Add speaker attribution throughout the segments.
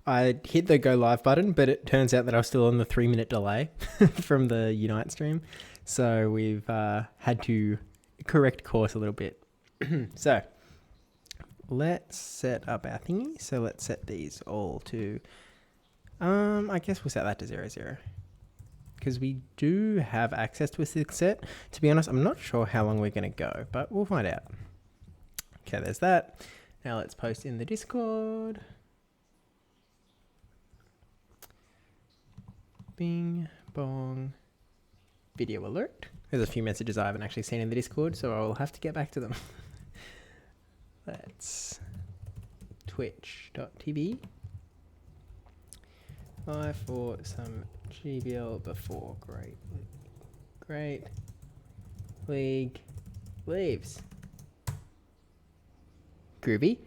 Speaker 1: I hit the go live button, but it turns out that I was still on the 3-minute delay from the Unite stream. So we've had to correct course a little bit. So let's set up our thingy. So let's set these all to, I guess we'll set that to 0, 0. Because we do have access to a 6 set. To be honest, I'm not sure how long we're going to go, but we'll find out. Okay, there's that. Now let's post in the Discord. Bing, bong, video alert. There's a few messages I haven't actually seen in the Discord, so I'll have to get back to them. Let's twitch.tv. Live for some GBL before Great League leaves. Groovy.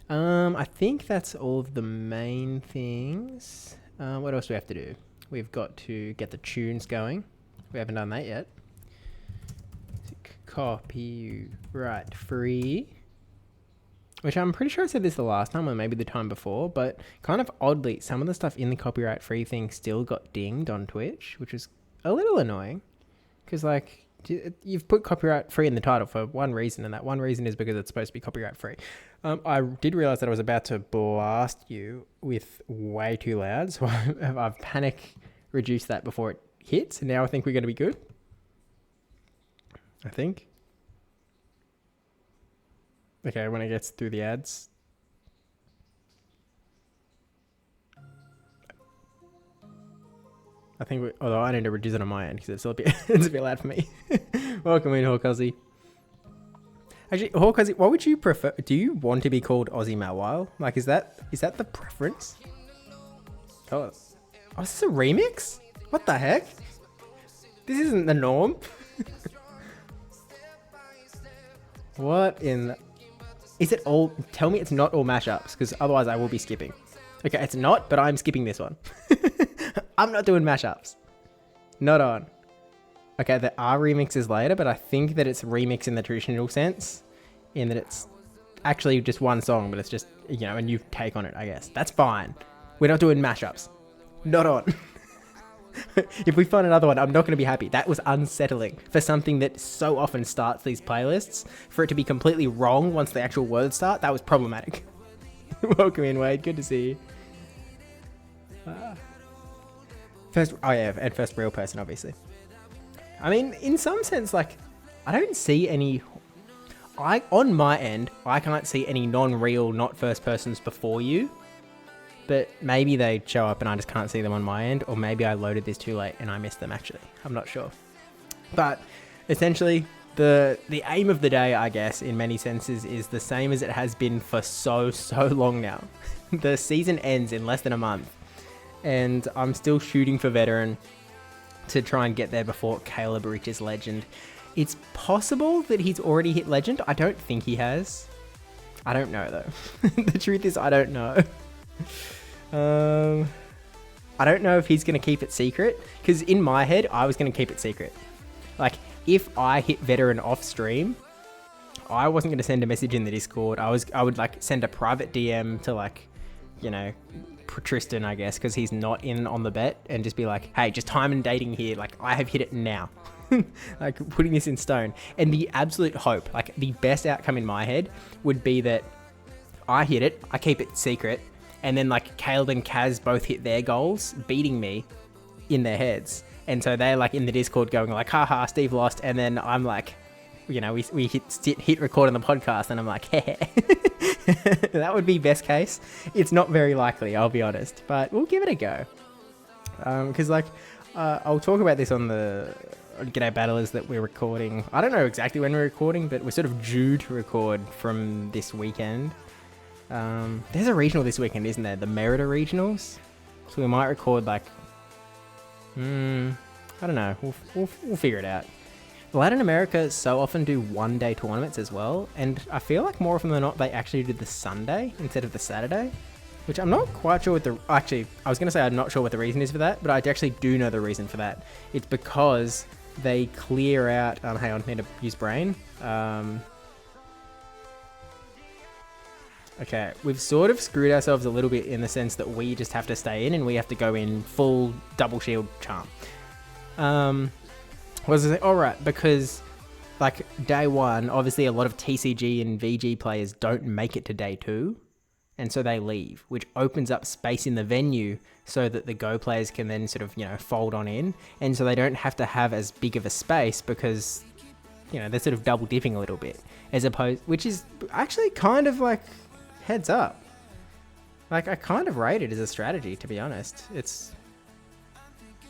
Speaker 1: I think that's all of the main things. What else do we have to do? We've got to get the tunes going. We haven't done that yet. Copyright free. Which I'm pretty sure I said this the last time or maybe the time before, but kind of oddly, some of the stuff in the copyright free thing still got dinged on Twitch, which is a little annoying. Because, like, you've put copyright free in the title for one reason, and that one reason is because it's supposed to be copyright free. I did realize that I was about to blast you with way too loud, so I've panic reduced that before it hits, and now I think we're going to be good. I think. Okay, when it gets through the ads. I think although I need to reduce it on my end because it's a bit loud for me. Welcome in, Hawkuzzy. Actually, Hawkuzzy, what would you prefer? Do you want to be called Aussie Malwile? Like, is that the preference? Oh, is this a remix? What the heck? This isn't the norm. What in the... Is it all... Tell me it's not all mashups, because otherwise I will be skipping. Okay, it's not, but I'm skipping this one. I'm not doing mashups. Not on. Okay, there are remixes later, but I think that it's remix in the traditional sense, in that it's actually just one song, but it's just, you know, a new take on it, I guess. That's fine. We're not doing mashups. Not on. If we find another one, I'm not going to be happy. That was unsettling for something that so often starts these playlists. For it to be completely wrong once the actual words start, that was problematic. Welcome in, Wade. Good to see you. First real person, obviously. I mean, in some sense, like, I don't see any... on my end, I can't see any non-real, not first persons before you. But maybe they show up and I just can't see them on my end, or maybe I loaded this too late and I missed them, actually. I'm not sure. But essentially, the aim of the day, I guess, in many senses, is the same as it has been for so long now. The season ends in less than a month, and I'm still shooting for veteran to try and get there before Caleb reaches legend. It's possible that he's already hit legend. I don't think he has. I don't know, though. The truth is, I don't know. I don't know if he's going to keep it secret, because in my head, I was going to keep it secret. Like, if I hit veteran off stream, I wasn't going to send a message in the Discord. I would like send a private DM to, like, you know, Tristan, I guess, because he's not in on the bet, and just be like, hey, just time and dating here. Like, I have hit it now. Like, putting this in stone. And the absolute hope, like the best outcome in my head would be that I hit it, I keep it secret, and then like Caleb and Kaz both hit their goals, beating me in their heads. And so they're like in the Discord going like, haha, Steve lost. And then I'm like, you know, we hit record on the podcast, and I'm like, heh. That would be best case. It's not very likely, I'll be honest, but we'll give it a go. Because like, I'll talk about this on the G'day Battlers that we're recording. I don't know exactly when we're recording, but we're sort of due to record from this weekend. There's a regional this weekend, isn't there? The Merida regionals. So we might record like, I don't know. We'll figure it out. Latin America so often do one-day tournaments as well, and I feel like more often than not they actually do the Sunday instead of the Saturday, which I'm not quite sure what the... Actually, I was going to say I'm not sure what the reason is for that, but I actually do know the reason for that. It's because they clear out... hang on, I need to use brain. Okay, we've sort of screwed ourselves a little bit in the sense that we just have to stay in and we have to go in full double shield charm. Was it alright? Because like day one, obviously a lot of TCG and VG players don't make it to day two, and so they leave, which opens up space in the venue so that the Go players can then sort of, you know, fold on in, and so they don't have to have as big of a space because, you know, they're sort of double dipping a little bit, as opposed, which is actually kind of like, heads up. Like, I kind of rate it as a strategy, to be honest. It's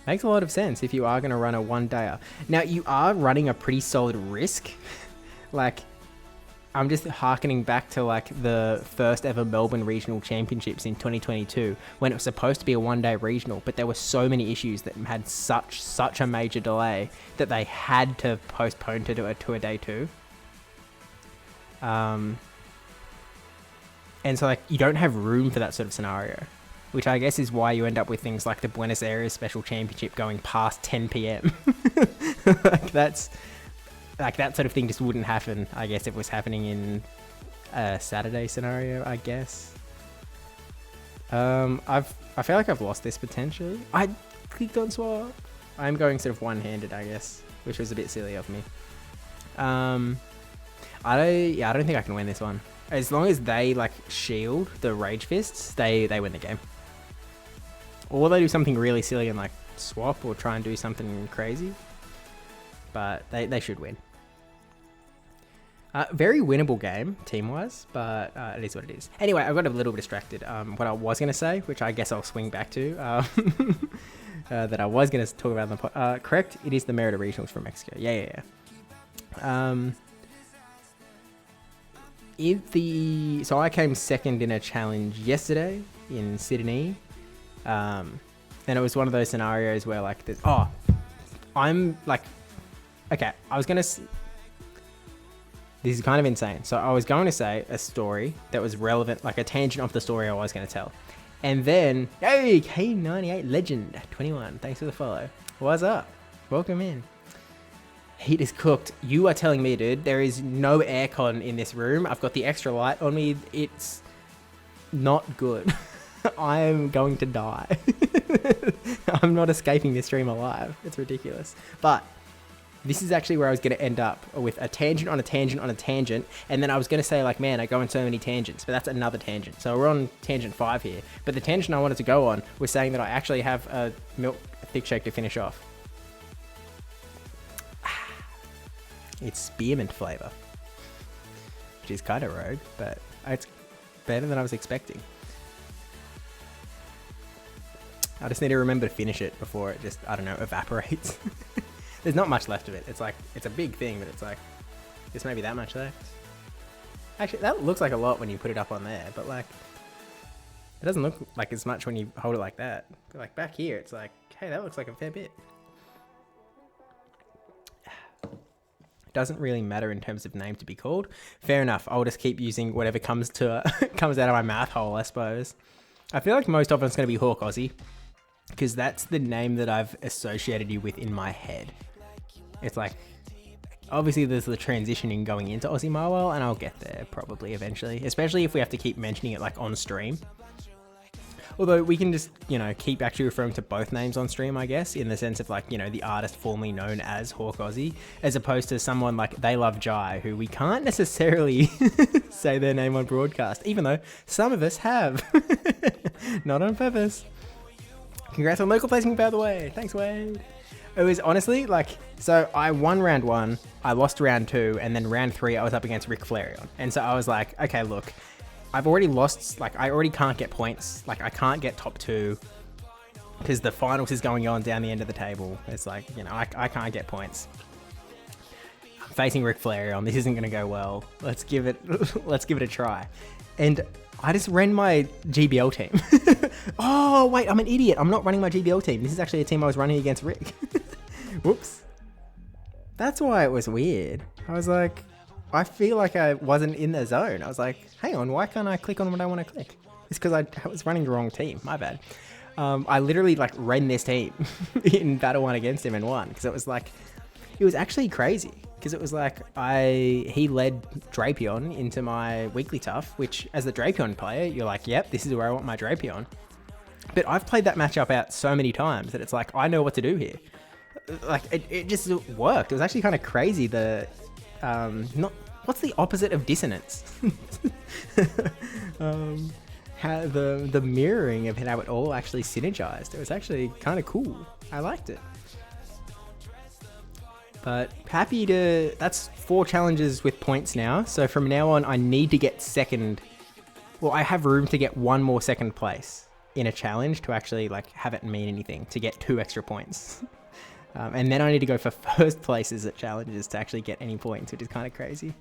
Speaker 1: makes a lot of sense if you are going to run a one-dayer. Now, you are running a pretty solid risk. Like, I'm just hearkening back to, like, the first ever Melbourne Regional Championships in 2022, when it was supposed to be a one-day regional, but there were so many issues that had such a major delay that they had to postpone to a day two. And so, like, you don't have room for that sort of scenario, which I guess is why you end up with things like the Buenos Aires Special Championship going past 10 p.m. Like, that sort of thing just wouldn't happen, I guess, if it was happening in a Saturday scenario, I guess. I feel like I've lost this potentially. I clicked on swap. I'm going sort of one-handed, I guess, which was a bit silly of me. I don't think I can win this one. As long as they, like, shield the Rage Fists, they win the game. Or they do something really silly and, like, swap or try and do something crazy. But they should win. Very winnable game, team-wise, but it is what it is. Anyway, I got a little bit distracted. What I was going to say, which I guess I'll swing back to, that I was going to talk about in the correct, it is the Merida Regionals from Mexico. Yeah. So I came second in a challenge yesterday in Sydney, and it was one of those scenarios where, like, I'm like, okay, this is kind of insane. So I was going to say a story that was relevant, like a tangent of the story I was going to tell, and then, hey, K98 Legend 21, thanks for the follow. What's up? Welcome in. Heat is cooked. You are telling me, dude, there is no aircon in this room. I've got the extra light on me. It's not good. I'm going to die. I'm not escaping this stream alive. It's ridiculous. But this is actually where I was going to end up, with a tangent on a tangent on a tangent. And then I was going to say, like, man, I go on so many tangents, but that's another tangent. So we're on tangent 5 here. But the tangent I wanted to go on was saying that I actually have a milk thick shake to finish off. It's spearmint flavor, which is kind of rogue, but it's better than I was expecting. I just need to remember to finish it before it just, I don't know, evaporates. There's not much left of it. It's like, it's a big thing, but it's like, there's maybe that much left. Actually, that looks like a lot when you put it up on there, but like, it doesn't look like as much when you hold it like that. But like back here, it's like, hey, that looks like a fair bit. Doesn't really matter in terms of name to be called. Fair enough. I'll just keep using whatever comes comes out of my mouth hole, I suppose. I feel like most often it's going to be Hawk Aussie, because that's the name that I've associated you with in my head. It's like, obviously there's the transitioning going into Aussie Marwell, and I'll get there probably eventually, especially if we have to keep mentioning it like on stream. Although we can just, you know, keep actually referring to both names on stream, I guess, in the sense of, like, you know, the artist formerly known as Hawk Aussie, as opposed to someone like They Love Jai, who we can't necessarily say their name on broadcast, even though some of us have. Not on purpose. Congrats on local placement, by the way. Thanks, Wade. It was honestly, like, so I won round 1, I lost round 2, and then round 3 I was up against Rick Flareon. And so I was like, okay, look, I've already lost, like, I already can't get points. Like, I can't get top 2 because the finals is going on down the end of the table. It's like, you know, I can't get points. I'm facing Rick Flareon. This isn't going to go well. Let's give it a try. And I just ran my GBL team. Oh, wait, I'm an idiot. I'm not running my GBL team. This is actually a team I was running against Rick. Whoops. That's why it was weird. I was like, I feel like I wasn't in the zone. I was like, hang on, why can't I click on what I want to click? It's because I was running the wrong team. My bad. I literally, like, ran this team in battle 1 against him and won, because it was like, it was actually crazy. Because it was like he led Drapion into my Wigglytuff, which as the Drapion player, you're like, yep, this is where I want my Drapion. But I've played that matchup out so many times that it's like, I know what to do here. Like, it just worked. It was actually kind of crazy. What's the opposite of dissonance? How the mirroring of how it all actually synergized. It was actually kind of cool. I liked it. But that's 4 challenges with points now. So from now on, I need to get second. Well, I have room to get 1 more second place in a challenge to actually like have it mean anything, to get 2 extra points. And then I need to go for first places at challenges to actually get any points, which is kind of crazy.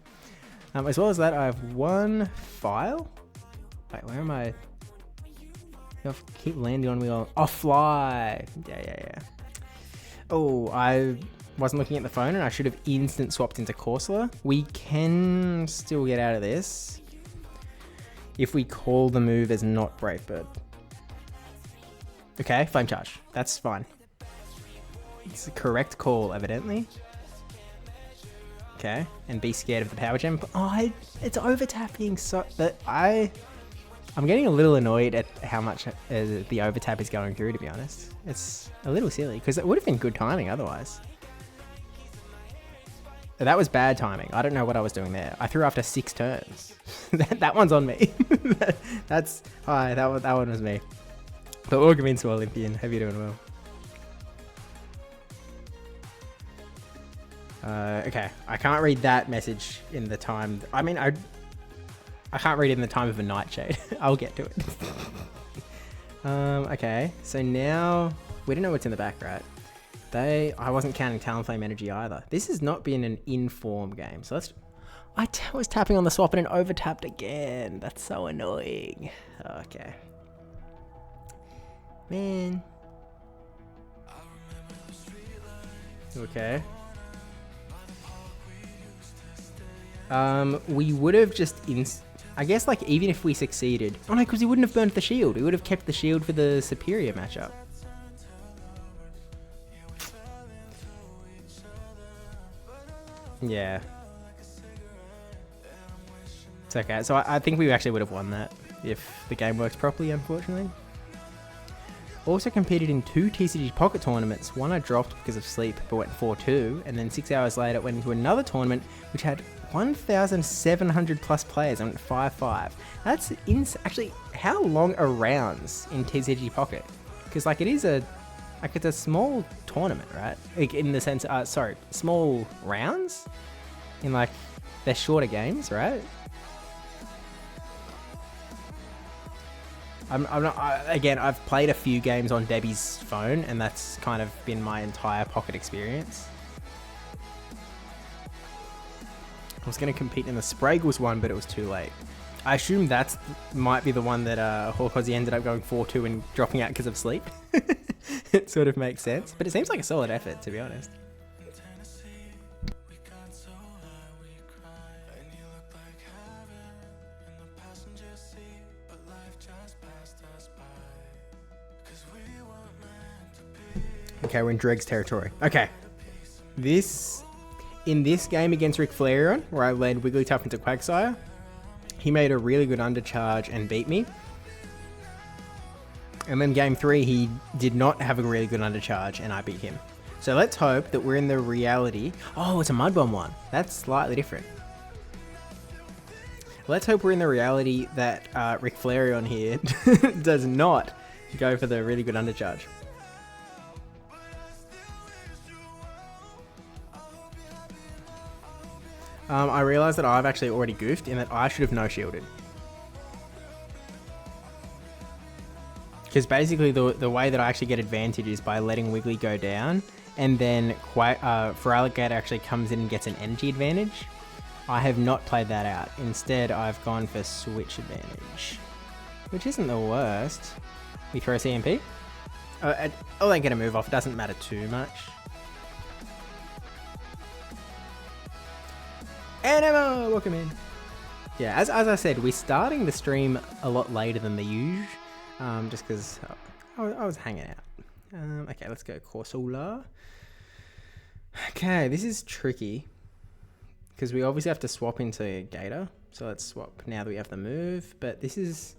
Speaker 1: As well as that, I have 1 file. Wait, where am I? I keep landing on me. Oh, fly. Yeah. Oh, I wasn't looking at the phone and I should have instant swapped into Corsola. We can still get out of this if we call the move as not Brave Bird. Okay, Flame Charge. That's fine. It's the correct call, evidently. Okay, and be scared of the Power Gem. Oh, it's over-tapping so that I'm getting a little annoyed at how much the over-tap is going through, to be honest. It's a little silly, because it would have been good timing otherwise. That was bad timing. I don't know what I was doing there. I threw after 6 turns. That one's on me. That one was me. But welcome into Olympian. Hope you're doing well. Okay, I can't read that message in the time. I mean, I can't read it in the time of a nightshade. I'll get to it. Okay, so now we don't know what's in the back, right? I wasn't counting Talonflame energy either. This has not been an in-form game, so I was tapping on the swap and it over-tapped again. That's so annoying. Okay. Man. Okay. We would have just I guess, like, even if we succeeded. Oh no, because he wouldn't have burnt the shield. We would have kept the shield for the superior matchup. Yeah. It's okay. So I think we actually would have won that if the game works properly, unfortunately. Also competed in 2 TCG Pocket tournaments. One I dropped because of sleep, but went 4-2, and then 6 hours later went into another tournament which had 1,700 plus players and went 5-5. That's actually, how long are rounds in TCG Pocket? Because like it's a small tournament, right? Like in the sense, small rounds, in like they're shorter games, right? Again, I've played a few games on Debbie's phone, and that's kind of been my entire Pocket experience. I was going to compete in the Spraggles one, but it was too late. I assume might be the one that Hawkozzy ended up going 4-2 and dropping out because of sleep. It sort of makes sense, but it seems like a solid effort, to be honest. Okay, we're in Dreg's territory. Okay. In this game against Rick Flareon, where I led Wigglytuff into Quagsire, he made a really good undercharge and beat me. And then game 3, he did not have a really good undercharge and I beat him. So let's hope that we're in the reality. Oh, it's a Mud Bomb one. That's slightly different. Let's hope we're in the reality that Rick Flareon here does not go for the really good undercharge. I realised that I've actually already goofed in that I should have no-shielded. Because basically the way that I actually get advantage is by letting Wiggly go down, and then Feraligatr actually comes in and gets an energy advantage. I have not played that out. Instead, I've gone for switch advantage, which isn't the worst. We throw CMP. Oh, they get a move off. It doesn't matter too much. Animo, welcome in. Yeah, as I said, we're starting the stream a lot later than the usual, just because I was hanging out. Okay, let's go Corsola. Okay, this is tricky. Because we obviously have to swap into Gator. So let's swap now that we have the move. But this is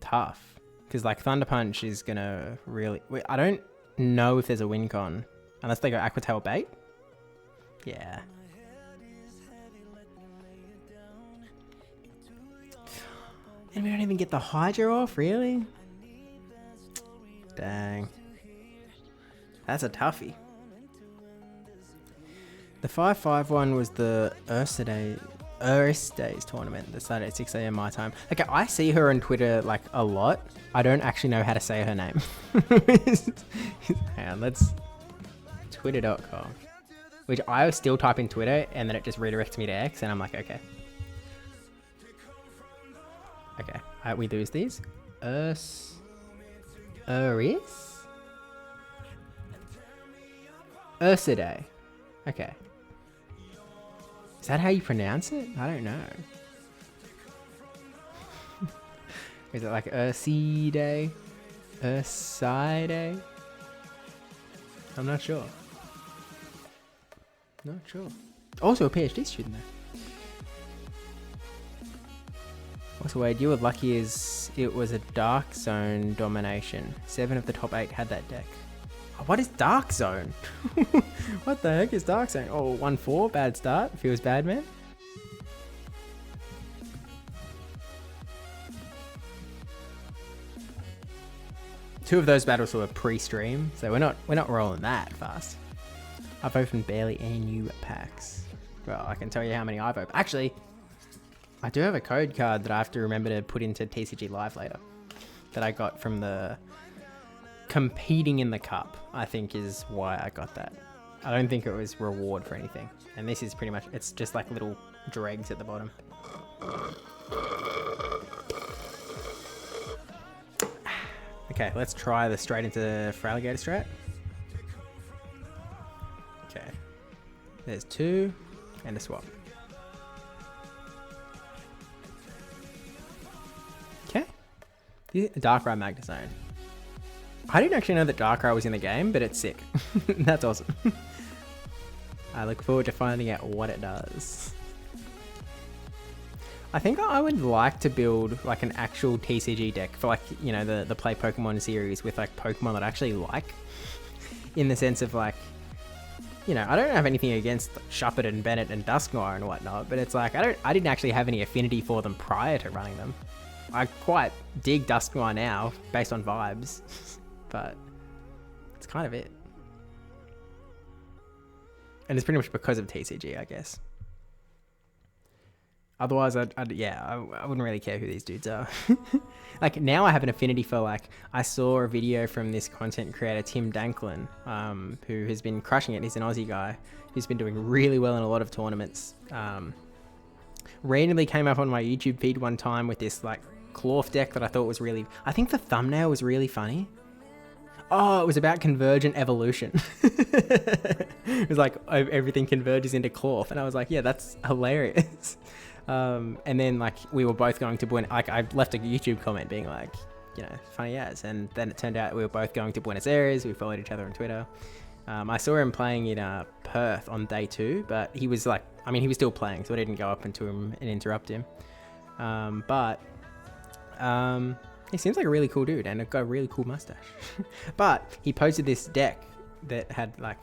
Speaker 1: tough. Because like Thunder Punch is going to really... I don't know if there's a win con. Unless they go Aqua Tail Bait. Yeah. And we don't even get the Hydra off, really? Dang. That's a toughie. The 5-5 one was the Days tournament that started at 6 a.m. my time. Okay, I see her on Twitter like a lot. I don't actually know how to say her name. Hang on, let's... Twitter.com. Which I still type in Twitter and then it just redirects me to X and I'm like, okay. Okay, we lose these. Ursidae. Okay. Is that how you pronounce it? I don't know. Is it like Ursidae? Ursidae? I'm not sure. Not sure. Also a PhD student though. Also, Wade, you were lucky as it was a Dark Zone domination. 7 of the top 8 had that deck. Oh, what is Dark Zone? What the heck is Dark Zone? Oh, 1-4, bad start. Feels bad, man. Two of those battles were pre-stream, so we're not rolling that fast. I've opened barely any new packs. Well, I can tell you how many I've opened. Actually, I do have a code card that I have to remember to put into TCG Live later. That I got from the competing in the cup, I think is why I got that. I don't think it was reward for anything. And this is pretty much, it's just like little dregs at the bottom. Okay, let's try the straight into Fraligator strat. Okay. There's 2 and a swap. Okay. Darkrai Magnezone. I didn't actually know that Darkrai was in the game, but it's sick. That's awesome. I look forward to finding out what it does. I think I would like to build like an actual TCG deck for like, you know, the Play Pokemon series with like Pokemon that I actually like. In the sense of like, you know, I don't have anything against Shuppet and Bennett and Dusknoir and whatnot, but it's like, I didn't actually have any affinity for them prior to running them. I quite dig Dusknoir now based on vibes, but it's kind of it. And it's pretty much because of TCG, I guess. Otherwise, I wouldn't really care who these dudes are. Like, now I have an affinity for, like, I saw a video from this content creator, Tim Danklin, who has been crushing it. He's an Aussie guy who's been doing really well in a lot of tournaments. Randomly came up on my YouTube feed one time with this, like, Clorf deck that I thought was really... I think the thumbnail was really funny. Oh, it was about convergent evolution. It was like, everything converges into Clorf. And I was like, yeah, that's hilarious. And then like we were both going to Buenos, like I left a YouTube comment being like, you know, funny as, and then it turned out we were both going to Buenos Aires. We followed each other on Twitter. I saw him playing in Perth on day 2, but he was like, I mean, he was still playing, so I didn't go up into him and interrupt him. He seems like a really cool dude and got a really cool mustache. But he posted this deck that had like,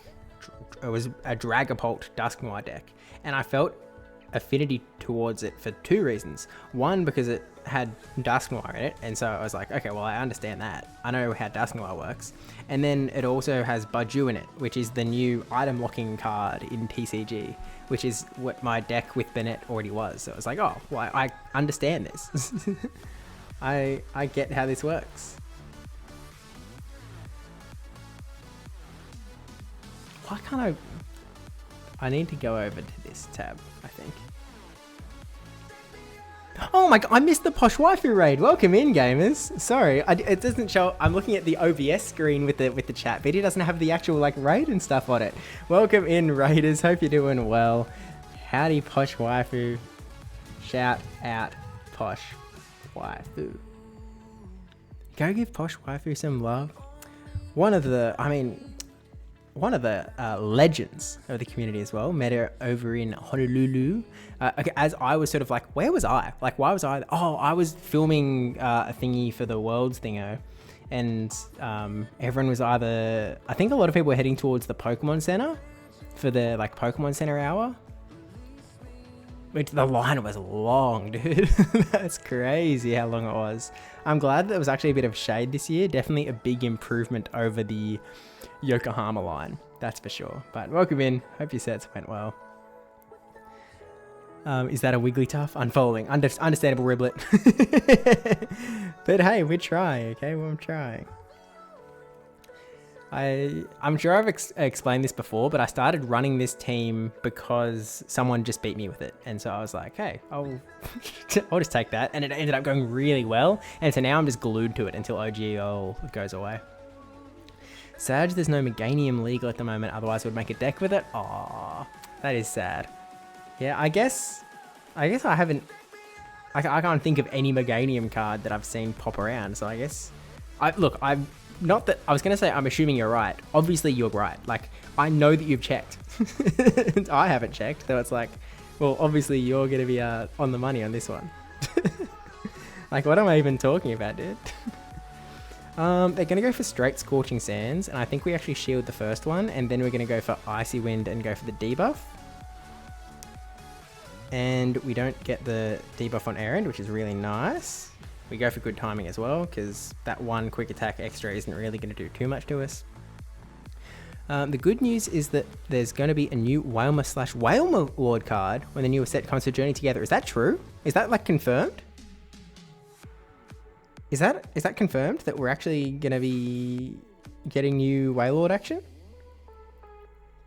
Speaker 1: it was a Dragapult Dusknoir deck, and I felt affinity towards it for 2 reasons. One, because it had Dusknoir in it, and so I was like, okay, well, I understand that. I know how Dusknoir works. And then it also has Baju in it, which is the new item locking card in TCG, which is what my deck with Bennett already was. So I was like, oh, well, I understand this. I get how this works. Why can't I need to go over to this tab, I think. Oh my god, I missed the Posh Waifu raid. Welcome in, gamers. Sorry, it doesn't show. I'm looking at the OBS screen with the chat, but it doesn't have the actual like raid and stuff on it. Welcome in, raiders. Hope you're doing well. Howdy, Posh Waifu. Shout out, Posh Waifu. Go give Posh Waifu some love. One of the, I mean, one of the legends of the community as well. Met her over in Honolulu. Okay, as I was sort of like, where was I? Like, why was I? Oh, I was filming a thingy for the Worlds thingo. And everyone was either... I think a lot of people were heading towards the Pokemon Center for the like Pokemon Center hour. Which the line was long, dude. That's crazy how long it was. I'm glad that it was actually a bit of shade this year. Definitely a big improvement over the Yokohama line. That's for sure. But welcome in. Hope your sets went well. Is that a Wigglytuff? Unfolding. Understandable, Riblet. But hey, we're trying, okay? Well, I'm trying. I'm sure I've explained this before, but I started running this team because someone just beat me with it. And so I was like, hey, I'll just take that. And it ended up going really well. And so now I'm just glued to it until OGL goes away. Sad there's no Meganium legal at the moment, otherwise I would make a deck with it. Aww, that is sad. Yeah, I guess I haven't... I can't think of any Meganium card that I've seen pop around, so I guess... I'm not that... I was going to say I'm assuming you're right. Obviously you're right. Like, I know that you've checked. I haven't checked, so it's like, well, obviously you're going to be on the money on this one. Like, what am I even talking about, dude? They're going to go for straight Scorching Sands, and I think we actually shield the first one, and then we're going to go for Icy Wind and go for the debuff. And we don't get the debuff on Errand, which is really nice. We go for good timing as well, because that one quick attack extra isn't really going to do too much to us. The good news is that there's going to be a new Whalmer/Whalmer Lord card when the newer set comes to Journey Together. Is that true? Is that like confirmed? Is that confirmed that we're actually going to be getting new Wailord action?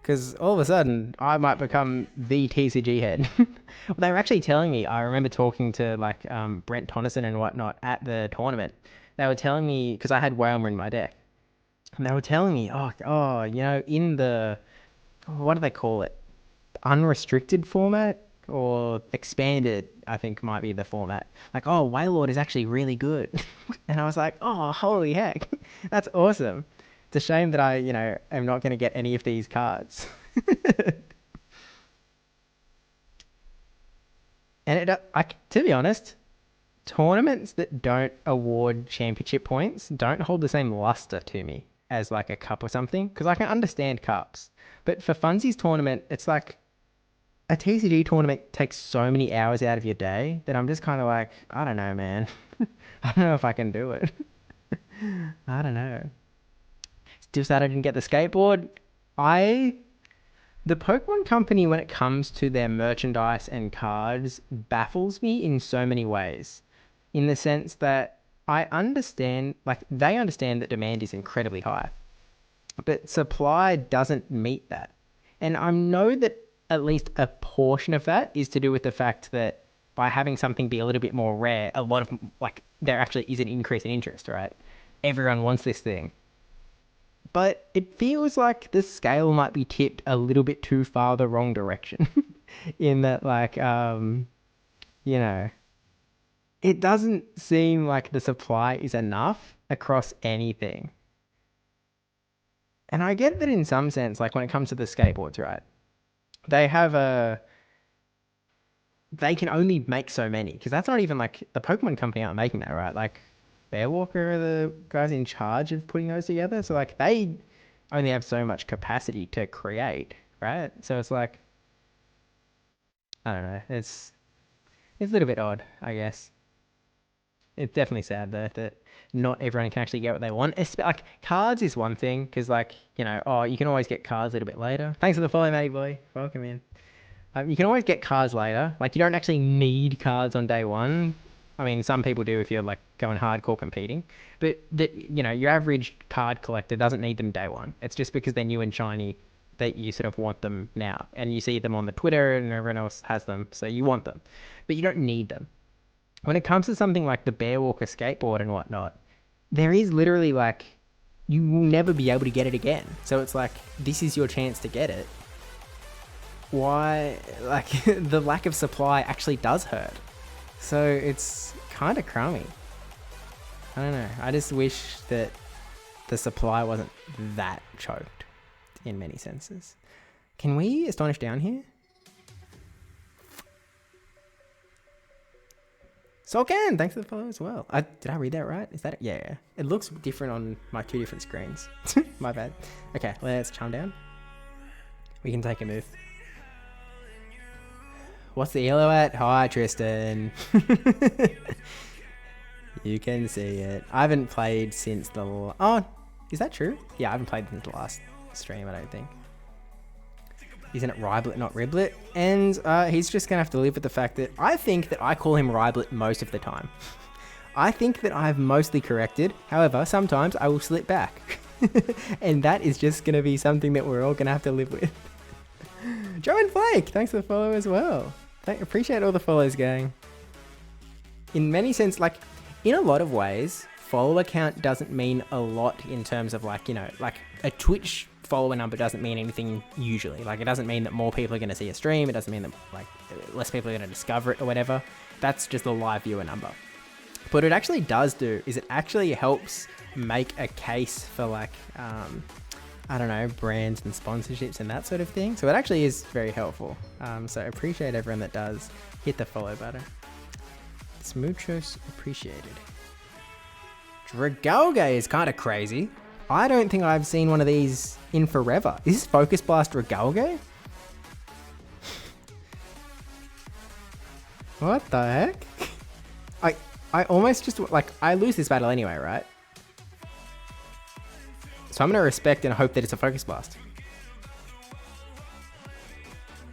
Speaker 1: Because all of a sudden, I might become the TCG head. Well, they were actually telling me, I remember talking to like Brent Tonneson and whatnot at the tournament. They were telling me, because I had Whalmer in my deck, and they were telling me, oh, you know, in the, what do they call it? Unrestricted format? Or expanded, I think might be the format. Like, oh, Wailord is actually really good. And I was like, oh, holy heck. That's awesome. It's a shame that I, you know, am not going to get any of these cards. And to be honest, tournaments that don't award championship points don't hold the same luster to me as like a cup or something. Because I can understand cups. But for Funsies tournament, it's like, a TCG tournament takes so many hours out of your day that I'm just kind of like, I don't know, man. I don't know if I can do it. I don't know. Still sad I didn't get the skateboard. The Pokemon Company, when it comes to their merchandise and cards, baffles me in so many ways. In the sense that I understand, like, they understand that demand is incredibly high. But supply doesn't meet that. And I know that at least a portion of that is to do with the fact that by having something be a little bit more rare, a lot of, like, there actually is an increase in interest, right? Everyone wants this thing. But it feels like the scale might be tipped a little bit too far the wrong direction. In that, like, you know, it doesn't seem like the supply is enough across anything. And I get that in some sense, like when it comes to the skateboards, right? They can only make so many, because that's not even like the Pokemon Company aren't making that, right? Like Bearwalker are the guys in charge of putting those together, so like they only have so much capacity to create, right? So it's like, I don't know, it's a little bit odd, I guess. It's definitely sad though that not everyone can actually get what they want. Like cards is one thing, because like, you know, oh, you can always get cards a little bit later. Thanks for the follow, Matty boy. Welcome in. You can always get cards later. Like, you don't actually need cards on day one. I mean, some people do if you're like going hardcore competing, but you know, your average card collector doesn't need them day one. It's just because they're new and shiny that you sort of want them now, and you see them on the Twitter and everyone else has them, so you want them, but you don't need them. When it comes to something like the Bearwalker skateboard and whatnot, there is literally like, you will never be able to get it again. So it's like, this is your chance to get it. Why, like, the lack of supply actually does hurt. So it's kind of crummy. I don't know. I just wish that the supply wasn't that choked in many senses. Can we astonish down here? Solcan, thanks for the follow as well. Did I read that right? Is that it? Yeah. It looks different on my 2 different screens. My bad. Okay, let's charm down. We can take a move. What's the yellow at? Hi, Tristan. You can see it. I haven't played since the... Oh, is that true? Yeah, I haven't played since the last stream, I don't think. Isn't it Riblet, not Riblet? And he's just going to have to live with the fact that I think that I call him Riblet most of the time. I think that I've mostly corrected. However, sometimes I will slip back. And that is just going to be something that we're all going to have to live with. Joe and Flake, thanks for the follow as well. Appreciate all the follows, gang. In many sense, like, in a lot of ways, follower count doesn't mean a lot in terms of like, you know, like a Twitch follower number doesn't mean anything usually. Like, it doesn't mean that more people are going to see a stream. It doesn't mean that like less people are going to discover it or whatever. That's just the live viewer number. But what it actually does do is it actually helps make a case for like, I don't know, brands and sponsorships and that sort of thing. So it actually is very helpful. So I appreciate everyone that does hit the follow button. It's muchos appreciated. Dragalge is kind of crazy. I don't think I've seen one of these in forever. Is this Focus Blast Dragalge? What the heck? I almost just, like, I lose this battle anyway, right? So I'm going to respect and hope that it's a Focus Blast.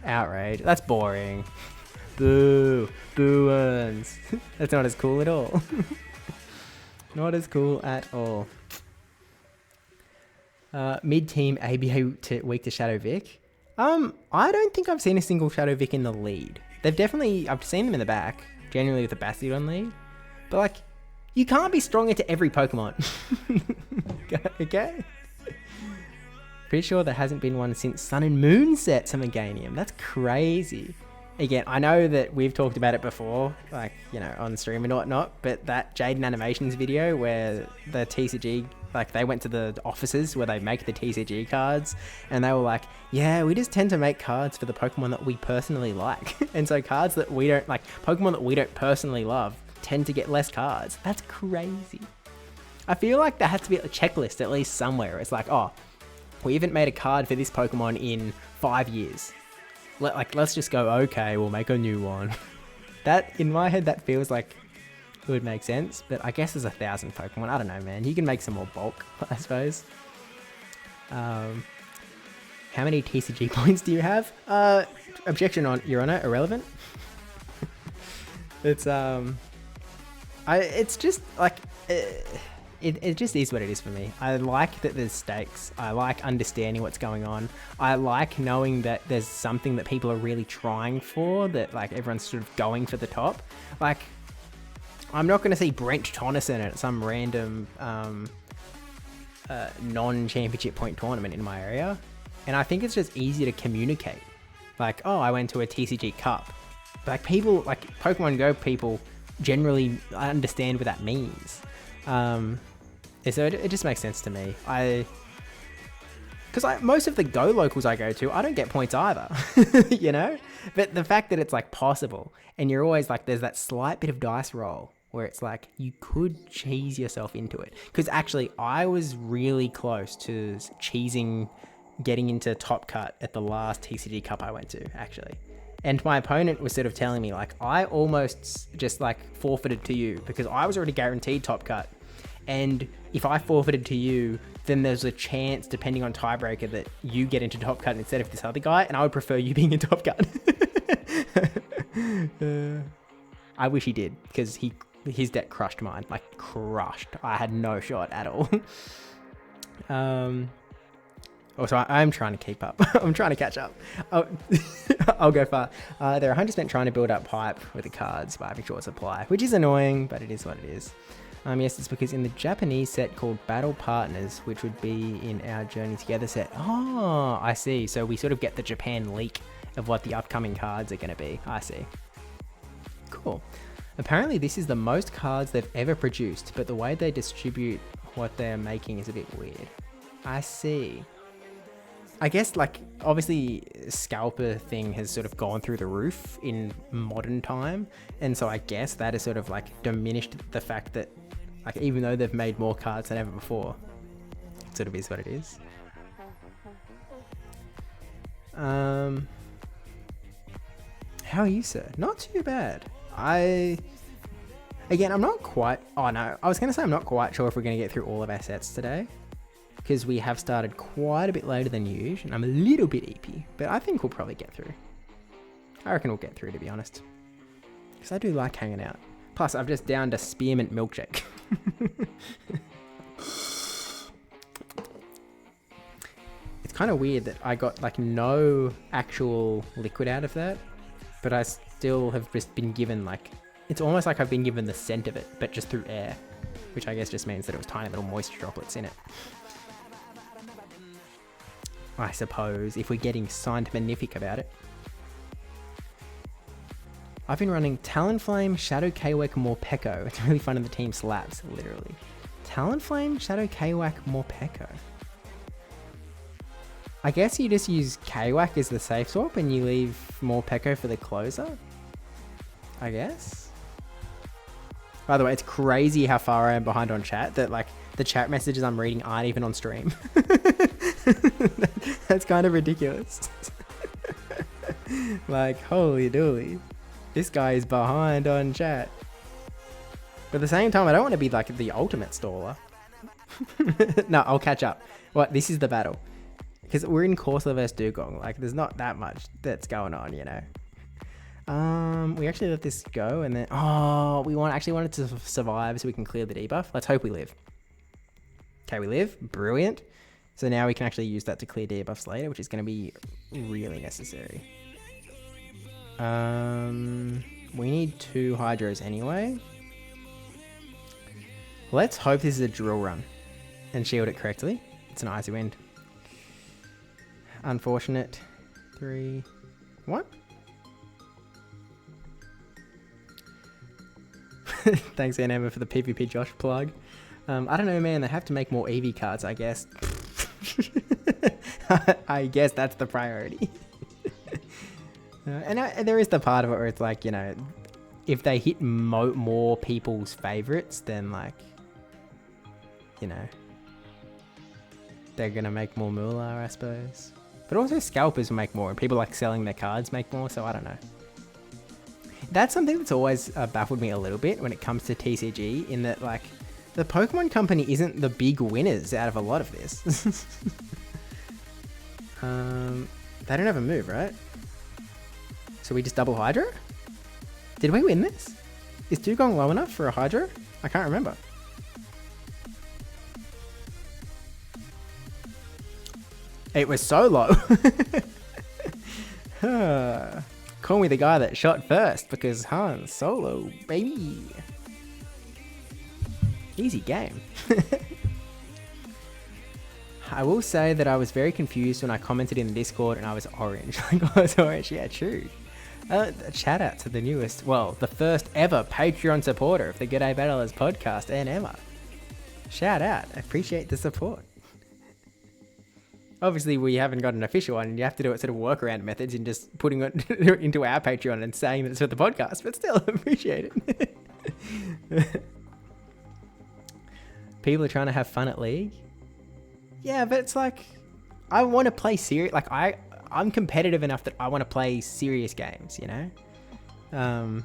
Speaker 1: Outrage. That's boring. Boo. Boo ones. That's not as cool at all. Not as cool at all. Mid-team ABA weak to Shadow Vic. I don't think I've seen a single Shadow Vic in the lead. I've seen them in the back, generally with a Bastiodon lead. But like, you can't be strong into every Pokemon. Okay? Pretty sure there hasn't been one since Sun and Moon set some Meganium. That's crazy. Again, I know that we've talked about it before, like, you know, on stream and whatnot, but that Jaden Animations video where the TCG, like, they went to the offices where they make the TCG cards, and they were like, yeah, we just tend to make cards for the Pokemon that we personally like. And so cards that we don't, like, Pokemon that we don't personally love tend to get less cards. That's crazy. I feel like there has to be a checklist at least somewhere. It's like, oh, we haven't made a card for this Pokemon in 5 years. Let's just go, okay, we'll make a new one. That, in my head, that feels like it would make sense, but I guess there's 1,000 Pokemon. I don't know, man. You can make some more bulk, I suppose. How many TCG points do you have? Objection on, Your Honor, irrelevant. It's, it's just, like, it just is what it is for me. I like that there's stakes. I like understanding what's going on. I like knowing that there's something that people are really trying for, that like everyone's sort of going for the top. Like, I'm not going to see Brent Tonneson at some random non-championship point tournament in my area. And I think it's just easy to communicate. Like, oh, I went to a TCG Cup. Like, people, like Pokemon Go people generally understand what that means. So it just makes sense to me. Because most of the Go locals I go to, I don't get points either, you know? But the fact that it's like possible, and you're always like, there's that slight bit of dice roll where it's like, you could cheese yourself into it. Because actually, I was really close to cheesing, getting into Top Cut at the last TCG Cup I went to, actually. And my opponent was sort of telling me, like, I almost just like forfeited to you because I was already guaranteed Top Cut. And if I forfeited to you, then there's a chance, depending on tiebreaker, that you get into Top Cut instead of this other guy, and I would prefer you being in Top Cut. I wish he did, because his deck crushed mine, like crushed. I had no shot at all. Also, I'm trying to keep up. I'm trying to catch up. I'll go far. They're 100% trying to build up hype with the cards by having short supply, which is annoying, but it is what it is. Yes, it's because in the Japanese set called Battle Partners, which would be in our Journey Together set. Oh, I see. So we sort of get the Japan leak of what the upcoming cards are going to be. I see. Cool. Apparently this is the most cards they've ever produced, but the way they distribute what they're making is a bit weird. I see. I guess like obviously scalper thing has sort of gone through the roof in modern time, and so I guess that has sort of like diminished the fact that like even though they've made more cards than ever before, it sort of is what it is. How are you, sir? Not too bad. I'm not quite. Oh no, I was gonna say I'm not quite sure if we're gonna get through all of our sets today, because we have started quite a bit later than usual, and I'm a little bit EP, but I think we'll probably get through. I reckon we'll get through, to be honest, because I do like hanging out. Plus, I've just downed a spearmint milkshake. It's kind of weird that I got like no actual liquid out of that, but I still have just been given like, it's almost like I've been given the scent of it, but just through air, which I guess just means that it was tiny little moisture droplets in it. I suppose, if we're getting scientific about it. I've been running Talonflame, Shadow Kwak, Morpeko. It's really fun in the team slaps, literally. Talonflame, Shadow Kwak, Morpeko. I guess you just use Kwak as the safe swap and you leave Morpeko for the closer, I guess. By the way, it's crazy how far I am behind on chat, that like the chat messages I'm reading aren't even on stream. That's kind of ridiculous. Like, holy dooly. This guy is behind on chat. But at the same time, I don't want to be like the ultimate staller. No, I'll catch up. What? This is the battle. Because we're in Corsola vs Dugong. Like, there's not that much that's going on, you know. We actually let this go, and then we actually wanted to survive so we can clear the debuff. Let's hope we live. Okay, we live. Brilliant. So now we can actually use that to clear debuffs later, which is going to be really necessary. We need 2 hydros anyway. Let's hope this is a drill run and shield it correctly. It's an icy wind. Unfortunate. 3. What? Thanks, Emma, for the PvP Josh plug. I don't know, man. They have to make more EV cards, I guess. I guess that's the priority. And there is the part of it where it's like, you know, if they hit more people's favorites, then like, you know, they're going to make more moolah, I suppose. But also scalpers make more, and people like selling their cards make more, so I don't know. That's something that's always baffled me a little bit when it comes to TCG, in that like the Pokemon Company isn't the big winners out of a lot of this. They don't have a move, right? So we just double Hydro? Did we win this? Is Dugong low enough for a Hydro? I can't remember. It was so low. Call me the guy that shot first, because Han Solo, baby. Easy game. I will say that I was very confused when I commented in the Discord and I was orange. Like, I was orange, yeah, true. Shout out to the newest, well, the first ever Patreon supporter of the G'day Battlers podcast, and Emma. Shout out, I appreciate the support. Obviously, we haven't got an official one, and you have to do it sort of workaround methods and just putting it into our Patreon and saying that it's for the podcast, but still, appreciate it. People are trying to have fun at League. Yeah, but it's like, I want to play serious, like, I'm competitive enough that I want to play serious games, you know?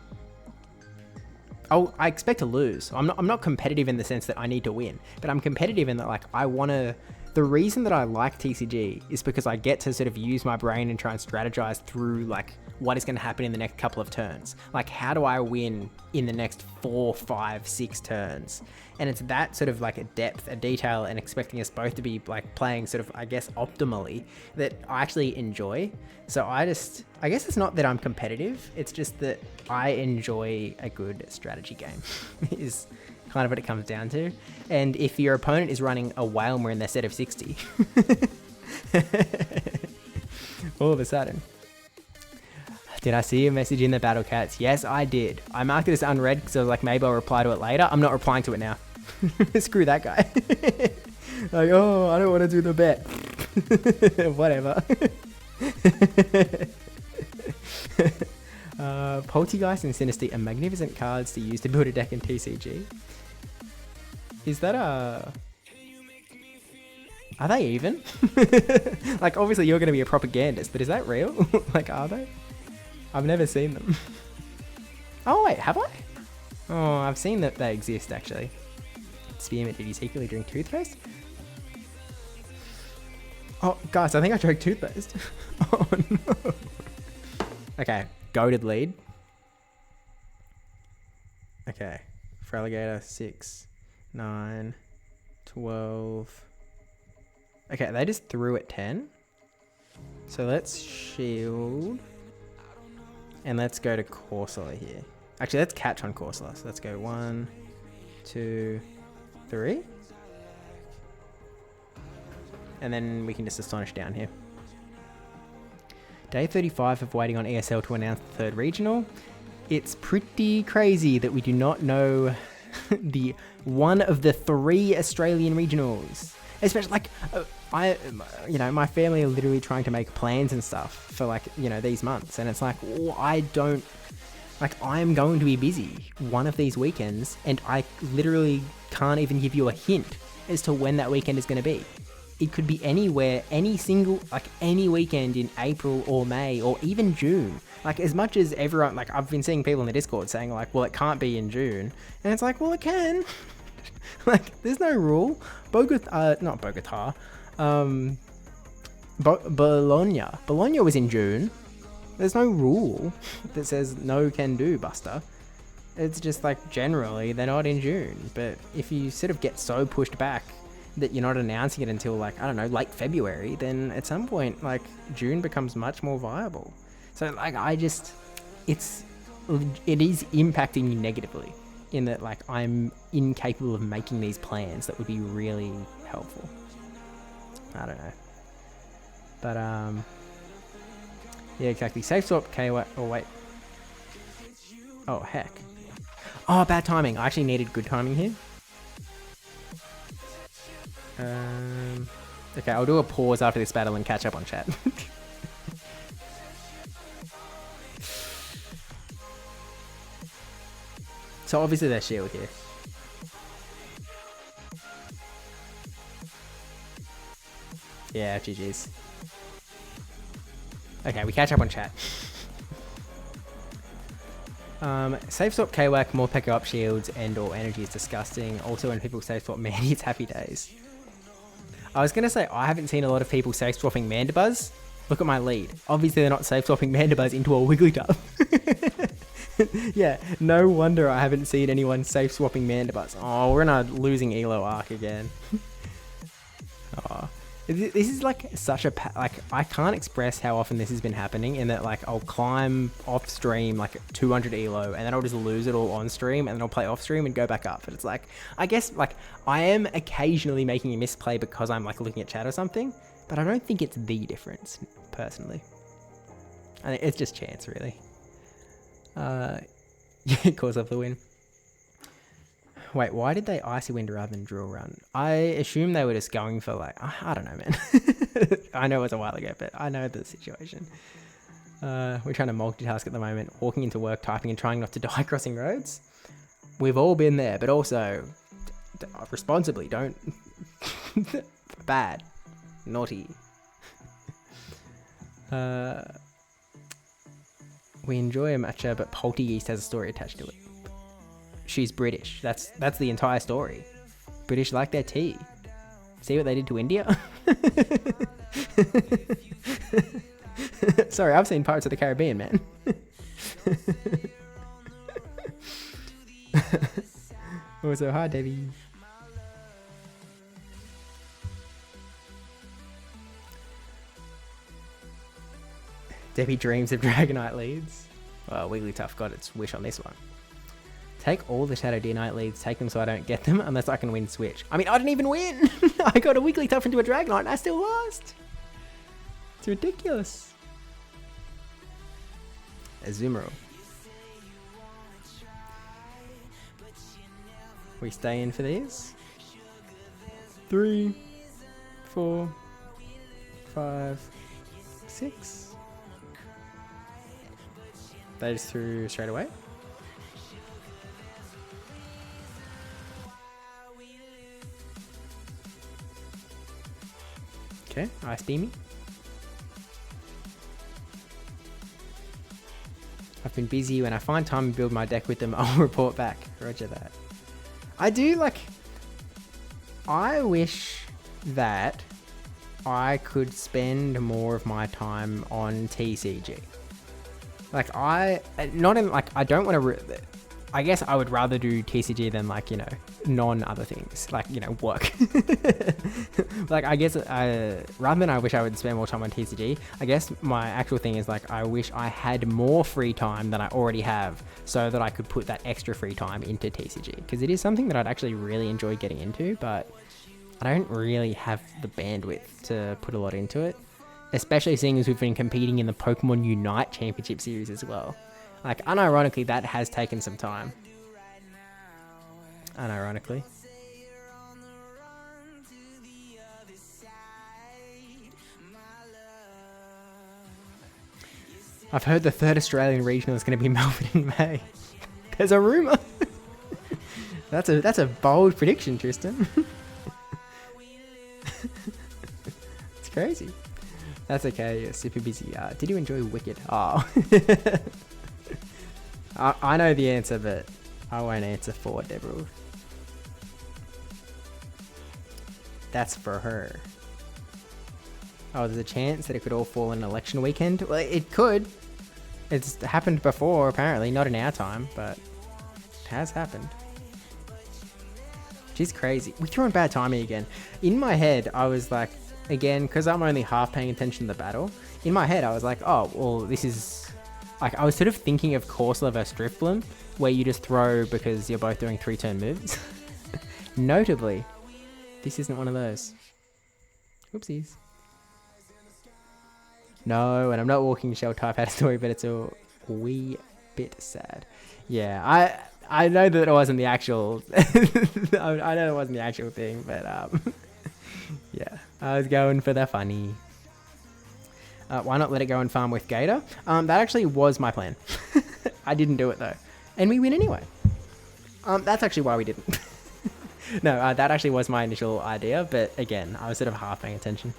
Speaker 1: I expect to lose. I'm not competitive in the sense that I need to win, but I'm competitive in that, like, I want to... The reason that I like TCG is because I get to sort of use my brain and try and strategize through like what is going to happen in the next couple of turns. Like, how do I win in the next 4, 5, 6 turns? And it's that sort of like a depth, a detail, and expecting us both to be like playing sort of, I guess, optimally, that I actually enjoy. So I guess it's not that I'm competitive. It's just that I enjoy a good strategy game is kind of what it comes down to. And if your opponent is running a Whalmer in their set of 60, all of a sudden. Did I see a message in the Battle Cats? Yes, I did. I marked it as unread because I was like, maybe I'll reply to it later. I'm not replying to it now. Screw that guy. Like, oh, I don't want to do the bet. Whatever. Poltergeist and Sinister are magnificent cards to use to build a deck in TCG. Is that a... Are they even? Like, obviously you're going to be a propagandist, but is that real? Like, are they? I've never seen them. Oh, wait, have I? Oh, I've seen that they exist, actually. Spearmint, did you secretly drink toothpaste? Oh, guys, I think I drank toothpaste. Oh, no. Okay, goated lead. Okay, for alligator, 6, 9, 12. Okay, they just threw at 10. So let's shield. And let's go to Corsola here. Actually, let's catch on Corsola. So let's go 1, 2, 3. And then we can just Astonish down here. Day 35 of waiting on ESL to announce the third regional. It's pretty crazy that we do not know the one of the 3 Australian regionals. Especially like, my family are literally trying to make plans and stuff for like, these months. And it's like, I'm going to be busy one of these weekends and I literally can't even give you a hint as to when that weekend is going to be. It could be anywhere, any weekend in April or May or even June. Like, as much as everyone, like, I've been seeing people in the Discord saying like, well, it can't be in June. And it's like, well, it can. Like, there's no rule. Not Bogota. Bologna. Bologna was in June. There's no rule that says no can do, Buster. It's just like, generally, they're not in June. But if you sort of get so pushed back that you're not announcing it until like, I don't know, late February, then at some point, like, June becomes much more viable. So like, it is impacting me negatively in that like, I'm incapable of making these plans that would be really helpful. I don't know. But, yeah, exactly. Safe swap, KY, oh wait. Oh, heck. Oh, bad timing. I actually needed good timing here. Okay, I'll do a pause after this battle and catch up on chat. So obviously there's shield here. Yeah, GG's. Okay, we catch up on chat. Safe swap KWAC, more pick up shields and or energy is disgusting. Also when people safe swap Mandy, it's happy days. I was going to say, I haven't seen a lot of people safe swapping Mandibuzz. Look at my lead. Obviously they're not safe swapping Mandibuzz into a Wigglytuff. Yeah, no wonder I haven't seen anyone safe swapping Mandibuzz. Oh, we're in a losing Elo arc again. Oh. This is like such a, I can't express how often this has been happening in that like I'll climb off stream like 200 elo and then I'll just lose it all on stream and then I'll play off stream and go back up. But it's like, I guess like I am occasionally making a misplay because I'm like looking at chat or something, but I don't think it's the difference personally. I think it's just chance really. Yeah, cause of the win. Wait, why did they Icy Wind rather than Drill Run? I assume they were just going for like, I don't know, man. I know it was a while ago, but I know the situation. We're trying to multitask at the moment, walking into work, typing and trying not to die crossing roads. We've all been there, but also responsibly, don't. Bad. Naughty. We enjoy a matcha, but Poltergeist has a story attached to it. She's British. That's the entire story. British like their tea. See what they did to India? Sorry, I've seen Pirates of the Caribbean, man. Also, hi, Debbie. Debbie dreams of Dragonite leads. Well, Wigglytuff got its wish on this one. Take all the Shadow D-Knight leads, take them so I don't get them, unless I can win Switch. I mean, I didn't even win! I got a Wigglytuff into a Dragonite and I still lost! It's ridiculous. Azumarill. We stay in for these. 3, 4, 5, 6. They just threw straight away. Okay, Ice Beamy. I've been busy. When I find time to build my deck with them, I'll report back. Roger that. I wish that I could spend more of my time on TCG. Like I don't want to, I guess I would rather do TCG than like, non other things, like, work. Like, I guess, rather than I wish I would spend more time on TCG, I guess my actual thing is like, I wish I had more free time than I already have so that I could put that extra free time into TCG. Because it is something that I'd actually really enjoy getting into, but I don't really have the bandwidth to put a lot into it. Especially seeing as we've been competing in the Pokemon Unite Championship Series as well. Like, unironically, that has taken some time. Unironically. I've heard the third Australian regional is going to be Melbourne in May. There's a rumour. That's a bold prediction, Tristan. It's crazy. That's okay, you're super busy. Did you enjoy Wicked? Oh. I know the answer, but I won't answer for Deborah. That's for her. Oh, there's a chance that it could all fall in an election weekend? Well, it could. It's happened before, apparently. Not in our time, but it has happened. She's crazy. We threw in bad timing again. In my head, I was like, again, because I'm only half paying attention to the battle, in my head I was like, oh, well, this is like, I was sort of thinking of Corsola vs Drifblim, where you just throw because you're both doing 3-turn moves. Notably, this isn't one of those. Whoopsies. No, and I'm not walking Shell type had a story, but it's a wee bit sad. Yeah, I know that it wasn't the actual I know it wasn't the actual thing, but yeah, I was going for the funny. Why not let it go and farm with Gator? That actually was my plan. I didn't do it though. And we win anyway. That's actually why we didn't. No, that actually was my initial idea, but again, I was sort of half paying attention.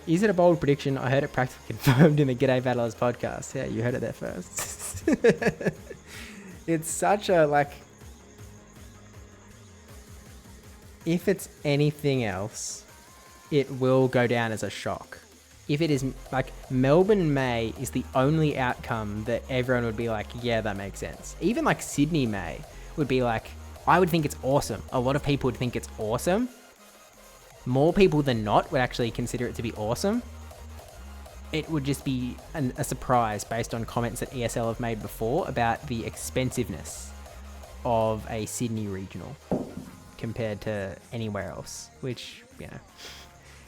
Speaker 1: Is it a bold prediction? I heard it practically confirmed in the G'day Battlers podcast. Yeah, you heard it there first. It's such a, like, if it's anything else, it will go down as a shock. If it is, like, Melbourne May is the only outcome that everyone would be like, yeah, that makes sense. Even, like, Sydney May would be like, I would think it's awesome. A lot of people would think it's awesome. More people than not would actually consider it to be awesome. It would just be a surprise based on comments that ESL have made before about the expensiveness of a Sydney regional compared to anywhere else, which, you know,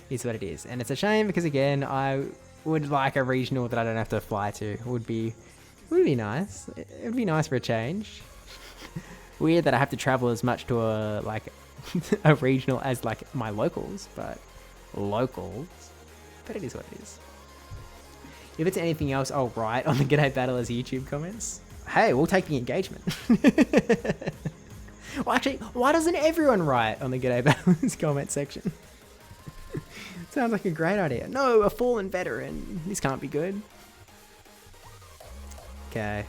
Speaker 1: is what it is. And it's a shame because, again, I would like a regional that I don't have to fly to. It would be nice. It would be nice for a change. Weird that I have to travel as much to a, like, a regional as, like, my locals, but it is what it is. If it's anything else, I'll write on the G'day Battlers YouTube comments. Hey, we'll take the engagement. Well, actually, why doesn't everyone write on the G'day Battlers comment section? Sounds like a great idea. No, a fallen veteran. This can't be good. Okay.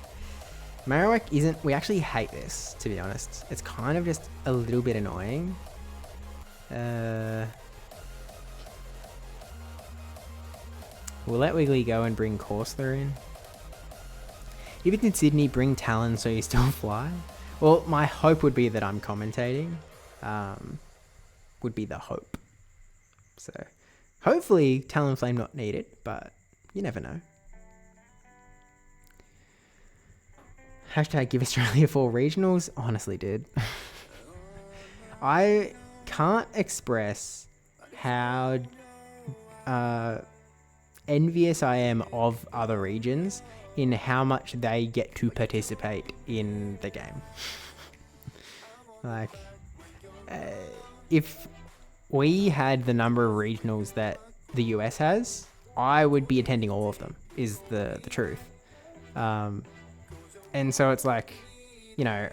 Speaker 1: Marowak isn't... We actually hate this, to be honest. It's kind of just a little bit annoying. We'll let Wiggly go and bring Corsola in. If it's in Sydney, bring Talon so you still fly. Well, my hope would be that I'm commentating. Would be the hope. So, hopefully Talonflame not needed, but you never know. Hashtag give Australia 4 regionals. Honestly, dude. I can't express how envious I am of other regions in how much they get to participate in the game. Like, if we had the number of regionals that the US has, I would be attending all of them, is the truth. And so it's like, you know,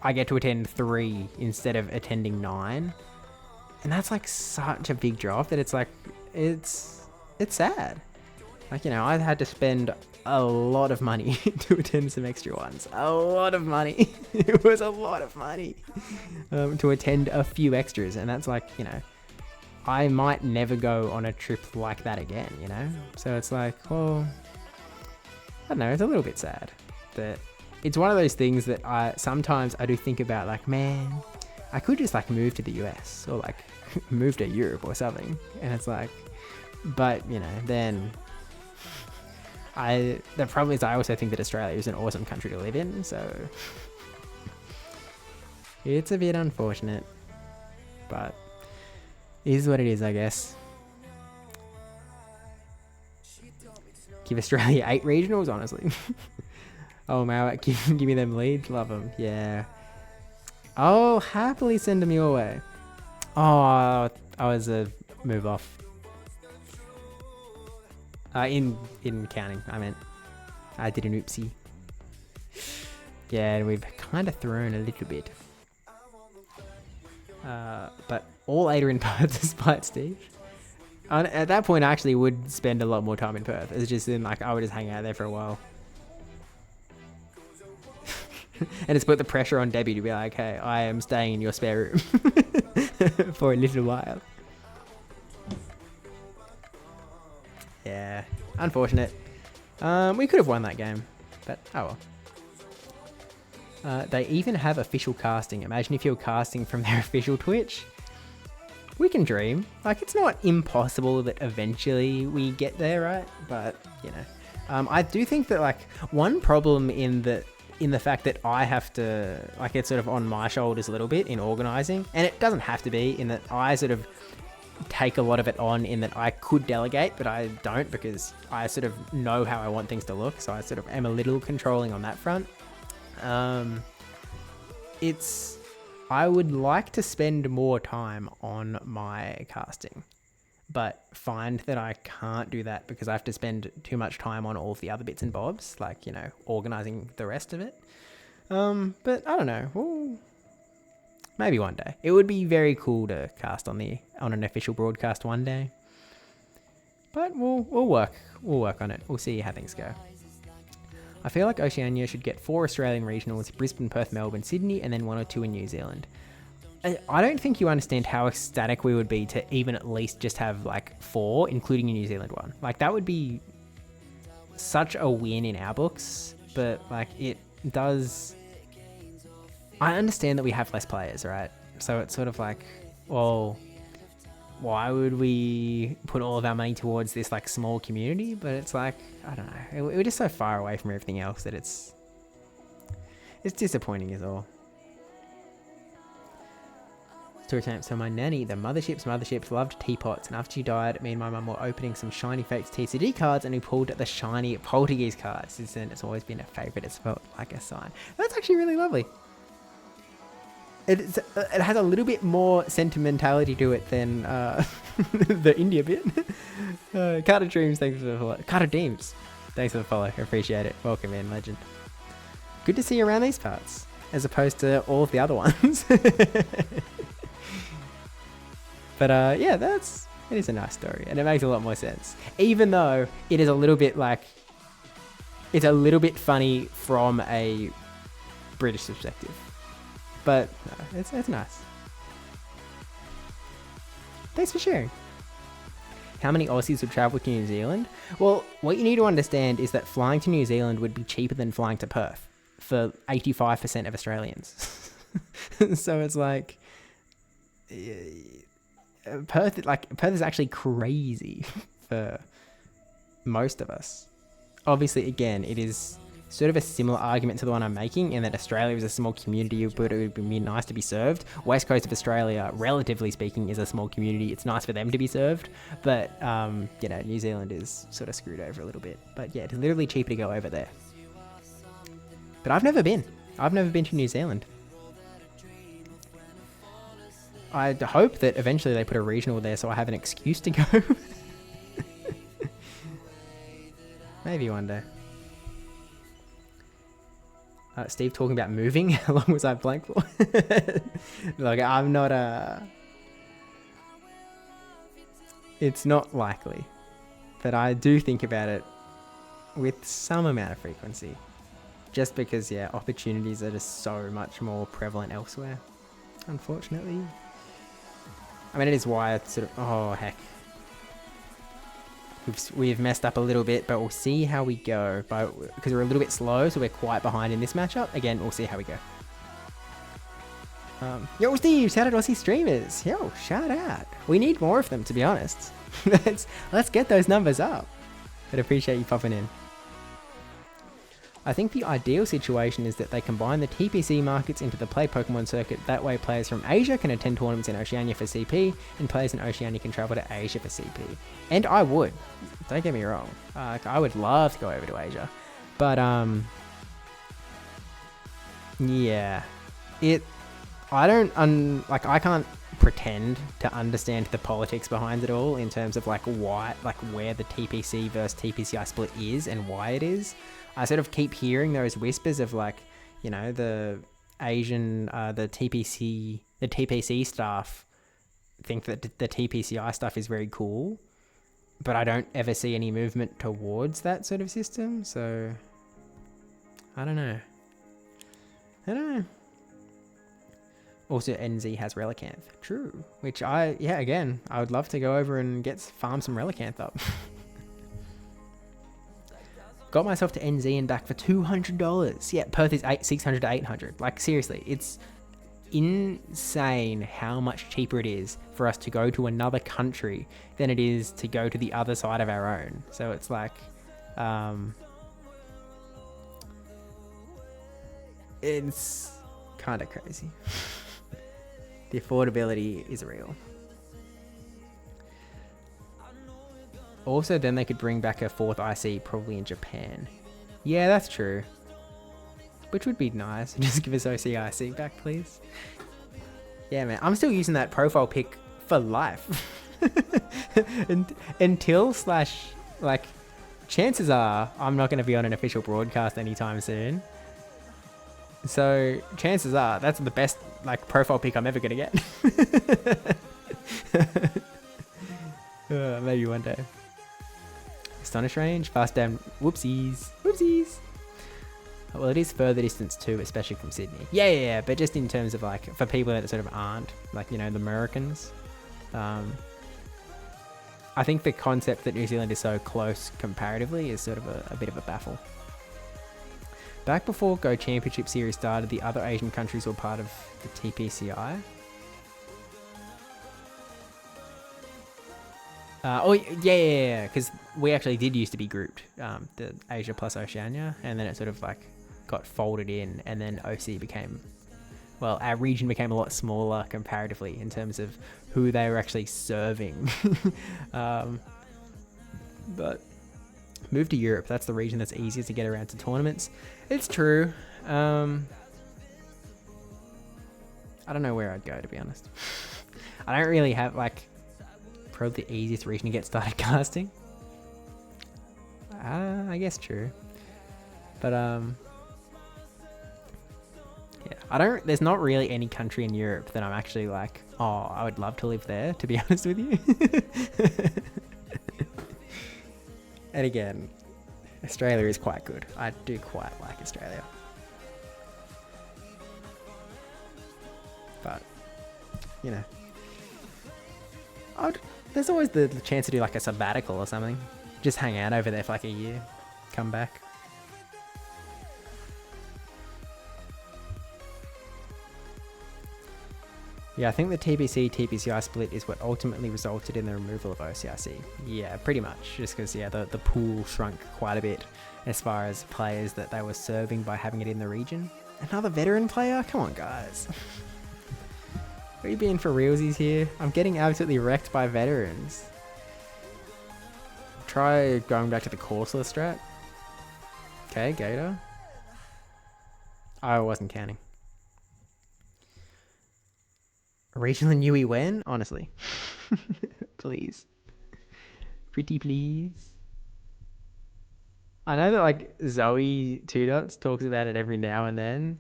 Speaker 1: I get to attend 3 instead of attending 9. And that's like such a big drop that it's like, it's sad. Like, you know, I had to spend a lot of money to attend some extra ones. A lot of money. It was a lot of money to attend a few extras. And that's like, you know, I might never go on a trip like that again, you know? So it's like, well, I don't know, it's a little bit sad. But it's one of those things that sometimes I do think about, like, man, I could just like move to the US or like move to Europe or something. And it's like, but, you know, then the problem is I also think that Australia is an awesome country to live in. So it's a bit unfortunate, but it is what it is, I guess. Give Australia 8 regionals, honestly. Oh, man, give me them leads. Love them. Yeah. I'll happily send them your way. Oh, I was a move off. In counting, I meant. I did an oopsie. Yeah, and we've kind of thrown a little bit. But all 8 are in Perth despite Steve. At that point, I actually would spend a lot more time in Perth. It's just in like, I would just hang out there for a while. And it's put the pressure on Debbie to be like, hey, I am staying in your spare room for a little while. Yeah, unfortunate. We could have won that game, but oh well. They even have official casting. Imagine if you're casting from their official Twitch. We can dream. Like, it's not impossible that eventually we get there, right? But, you know. I do think that, like, one problem in the fact that I have to, like, it's sort of on my shoulders a little bit in organizing, and it doesn't have to be, in that I sort of take a lot of it on, in that I could delegate, but I don't, because I sort of know how I want things to look, so I sort of am a little controlling on that front. I would like to spend more time on my casting, but find that I can't do that because I have to spend too much time on all of the other bits and bobs, like, you know, organizing the rest of it. But I don't know. Well, maybe one day. It would be very cool to cast on an official broadcast one day. But we'll work on it. We'll see how things go. I feel like Oceania should get 4 Australian regionals: Brisbane, Perth, Melbourne, Sydney, and then 1 or 2 in New Zealand. I don't think you understand how ecstatic we would be to even at least just have like 4, including a New Zealand one. Like, that would be such a win in our books, but like, it does. I understand that we have less players, right? So it's sort of like, well, why would we put all of our money towards this like small community? But it's like, I don't know. We're just so far away from everything else that it's disappointing is all. 2 attempts. So my nanny, the motherships loved teapots, and after she died, me and my mum were opening some shiny fakes TCG cards, and we pulled the shiny poltergeist cards. Since then, it's always been a favourite. It's felt like a sign. That's actually really lovely. It has a little bit more sentimentality to it than the India bit. Carter Dreams, thanks for the follow. Carter Deems, thanks for the follow. I appreciate it. Welcome in, legend. Good to see you around these parts, as opposed to all of the other ones. But yeah, it is a nice story, and it makes a lot more sense. Even though it is a little bit like, it's a little bit funny from a British perspective. But no, it's nice. Thanks for sharing. How many Aussies would travel to New Zealand? Well, what you need to understand is that flying to New Zealand would be cheaper than flying to Perth for 85% of Australians. So it's like, Perth is actually crazy for most of us. Obviously, again, it is sort of a similar argument to the one I'm making, in that Australia is a small community, but it would be nice to be served. West Coast of Australia, relatively speaking, is a small community. It's nice for them to be served, but you know, New Zealand is sort of screwed over a little bit. But yeah, it's literally cheaper to go over there. But I've never been to New Zealand. I hope that eventually they put a regional there so I have an excuse to go. Maybe one day. Steve talking about moving. How long was I blank for? Look, I'm not a... It's not likely. But I do think about it with some amount of frequency. Just because, yeah, opportunities are just so much more prevalent elsewhere. Unfortunately. I mean, it is why it's sort of... Oh, heck. We've messed up a little bit, but we'll see how we go. Because we're a little bit slow, so we're quite behind in this matchup. Again, we'll see how we go. Yo, Steve, shout out Aussie streamers. Yo, shout out. We need more of them, to be honest. Let's get those numbers up. I'd appreciate you popping in. I think the ideal situation is that they combine the TPC markets into the Play Pokemon circuit. That way players from Asia can attend tournaments in Oceania for CP, and players in Oceania can travel to Asia for CP. And I would. Don't get me wrong. I would love to go over to Asia. But, yeah. I can't pretend to understand the politics behind it all in terms of where the TPC versus TPCI split is and why it is. I sort of keep hearing those whispers of the Asian, the TPC staff think that the TPCI stuff is very cool, but I don't ever see any movement towards that sort of system. So I don't know. Also, NZ has Relicanth. True. Which again, I would love to go over and farm some Relicanth up. Got myself to NZ and back for $200. Yeah, Perth is 600 to 800. Like, seriously, it's insane how much cheaper it is for us to go to another country than it is to go to the other side of our own. So it's like, it's kind of crazy. The affordability is real. Also, then they could bring back a 4th IC, probably in Japan. Yeah, that's true. Which would be nice. Just give us OCIC back, please. Yeah, man. I'm still using that profile pic for life. Chances are I'm not going to be on an official broadcast anytime soon. So, chances are that's the best profile pic I'm ever going to get. Maybe one day. Astonish range, fast down, whoopsies. Well, it is further distance too, especially from Sydney. Yeah, but just in terms of for people that sort of aren't, the Americans. I think the concept that New Zealand is so close comparatively is sort of a bit of a baffle. Back before Go Championship Series started, the other Asian countries were part of the TPCI. Yeah, because we actually did used to be grouped, the Asia plus Oceania, and then it sort of got folded in, and then OC became, our region became a lot smaller comparatively in terms of who they were actually serving. But move to Europe, that's the region that's easiest to get around to tournaments. It's true. I don't know where I'd go, to be honest. I don't really have probably the easiest region to get started casting. I guess true. But yeah, there's not really any country in Europe that I'm actually I would love to live there, to be honest with you. And again, Australia is quite good. I do quite like Australia. But, there's always the chance to do a sabbatical or something. Just hang out over there for a year. Come back. Yeah, I think the TPCI split is what ultimately resulted in the removal of OCIC. Yeah, pretty much. Just because, the pool shrunk quite a bit as far as players that they were serving by having it in the region. Another veteran player? Come on, guys. Are you being for realsies here? I'm getting absolutely wrecked by veterans. Try going back to the courseless strat. Okay, Gator. I wasn't counting. Regional Nui when? Honestly. Please. Pretty please. I know that like Zoe Two Dots talks about it every now and then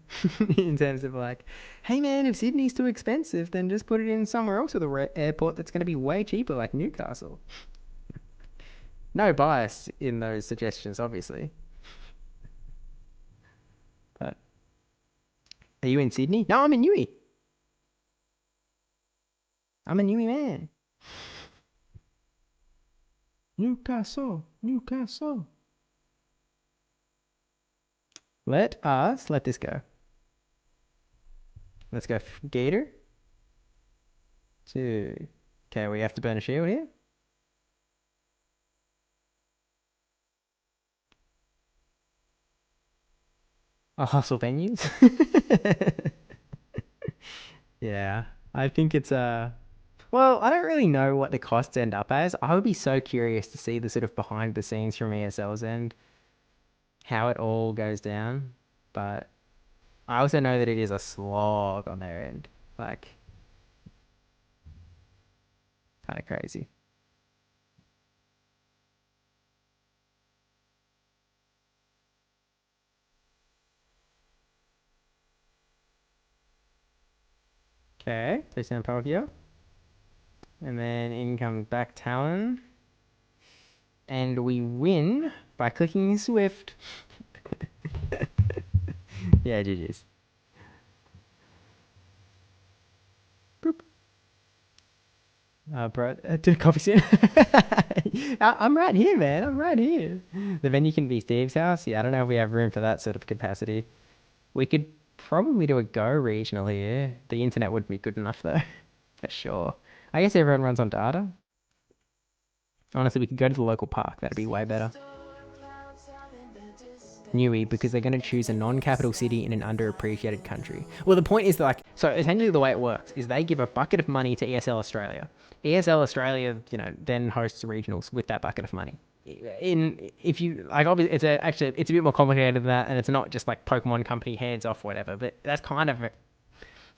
Speaker 1: in terms of like, hey man, if Sydney's too expensive, then just put it in somewhere else with a airport that's going to be way cheaper, like Newcastle. No bias in those suggestions, obviously. But are you in Sydney? No, I'm in Newey. I'm a Newey man. Newcastle, Newcastle. Let us let this go. Let's go Gator. Two. Okay, we have to burn a shield here. A hustle venues. Yeah, I think it's well, I don't really know what the costs end up as. I would be so curious to see the sort of behind the scenes from ESL's end, how it all goes down. But I also know that it is a slog on their end. Like, kind of crazy. Okay, they send Palkia. And then in comes back Talon. And we win by clicking Swift. Yeah, GG's. Boop. Bro, to the coffee soon. I'm right here, man. I'm right here. The venue can be Steve's house. Yeah, I don't know if we have room for that sort of capacity. We could probably do a go regional here. The internet would be good enough though, for sure. I guess everyone runs on data. Honestly, we could go to the local park. That'd be way better. Newey, because they're going to choose a non-capital city in an underappreciated country. Well, the point is that, like, so essentially the way it works is they give a bucket of money to ESL Australia. ESL Australia, then hosts regionals with that bucket of money. In if you like, obviously, actually it's a bit more complicated than that, and it's not just like Pokemon Company hands off whatever. But that's kind of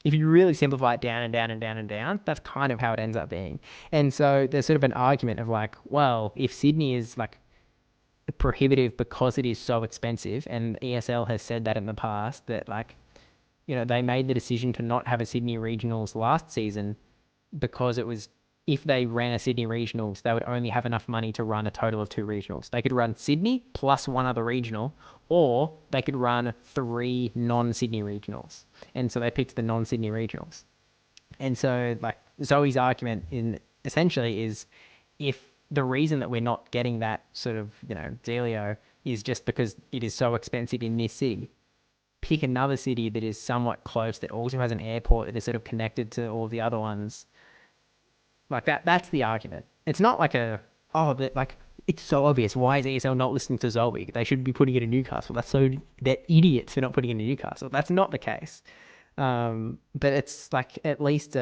Speaker 1: if you really simplify it down and down and down and down, that's kind of how it ends up being. And so there's sort of an argument of like, well, if Sydney is like prohibitive because it is so expensive, and ESL has said that in the past that like, they made the decision to not have a Sydney regionals last season because it was if they ran a Sydney regionals, they would only have enough money to run a total of two regionals. They could run Sydney plus one other regional, or they could run three non-Sydney regionals. And so they picked the non-Sydney regionals. And so, like, Zoe's argument in essentially is if the reason that we're not getting that sort of, dealio is just because it is so expensive in this city, pick another city that is somewhat close that also has an airport that is sort of connected to all the other ones. Like that's the argument. It's not like like it's so obvious. Why is ESL not listening to Zoe? They should be putting it in Newcastle. They're idiots for not putting it in Newcastle. That's not the case. But it's like at least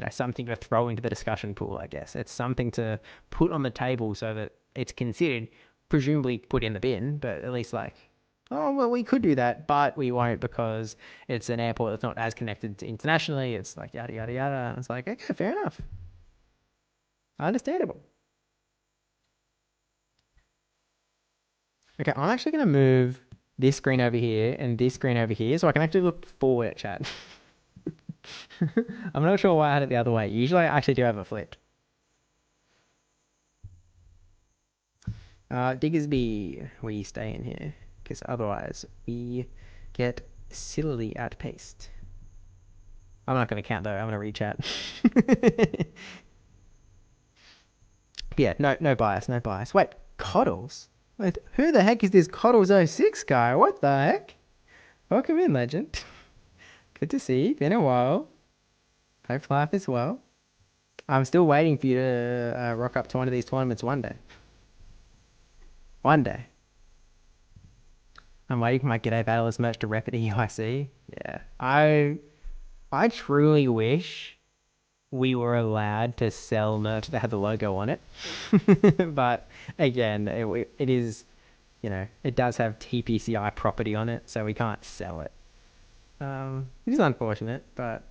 Speaker 1: something to throw into the discussion pool. I guess it's something to put on the table so that it's considered, presumably put in the bin, but at least like, oh well, we could do that, but we won't because it's an airport that's not as connected to internationally. It's like yada yada yada. And it's like, okay, fair enough, understandable. Okay, I'm actually gonna move this screen over here and this screen over here so I can actually look forward at chat. I'm not sure why I had it the other way. Usually I actually do have it flipped. Diggersby, we stay in here because otherwise we get sillily outpaced. I'm not going to count though. I'm going to rechat. Yeah, no bias, no bias. Wait, Coddles? Wait, who the heck is this Coddles06 guy? What the heck? Welcome in, legend. Good to see you. Been a while. Hope life is well. I'm still waiting for you to rock up to one of these tournaments one day. One day. I'm waiting for my G'day Battlers merch to rep at EIC. Yeah. I truly wish we were allowed to sell merch that had the logo on it. But again, it is, it does have TPCI property on it, so we can't sell it. It is unfortunate, but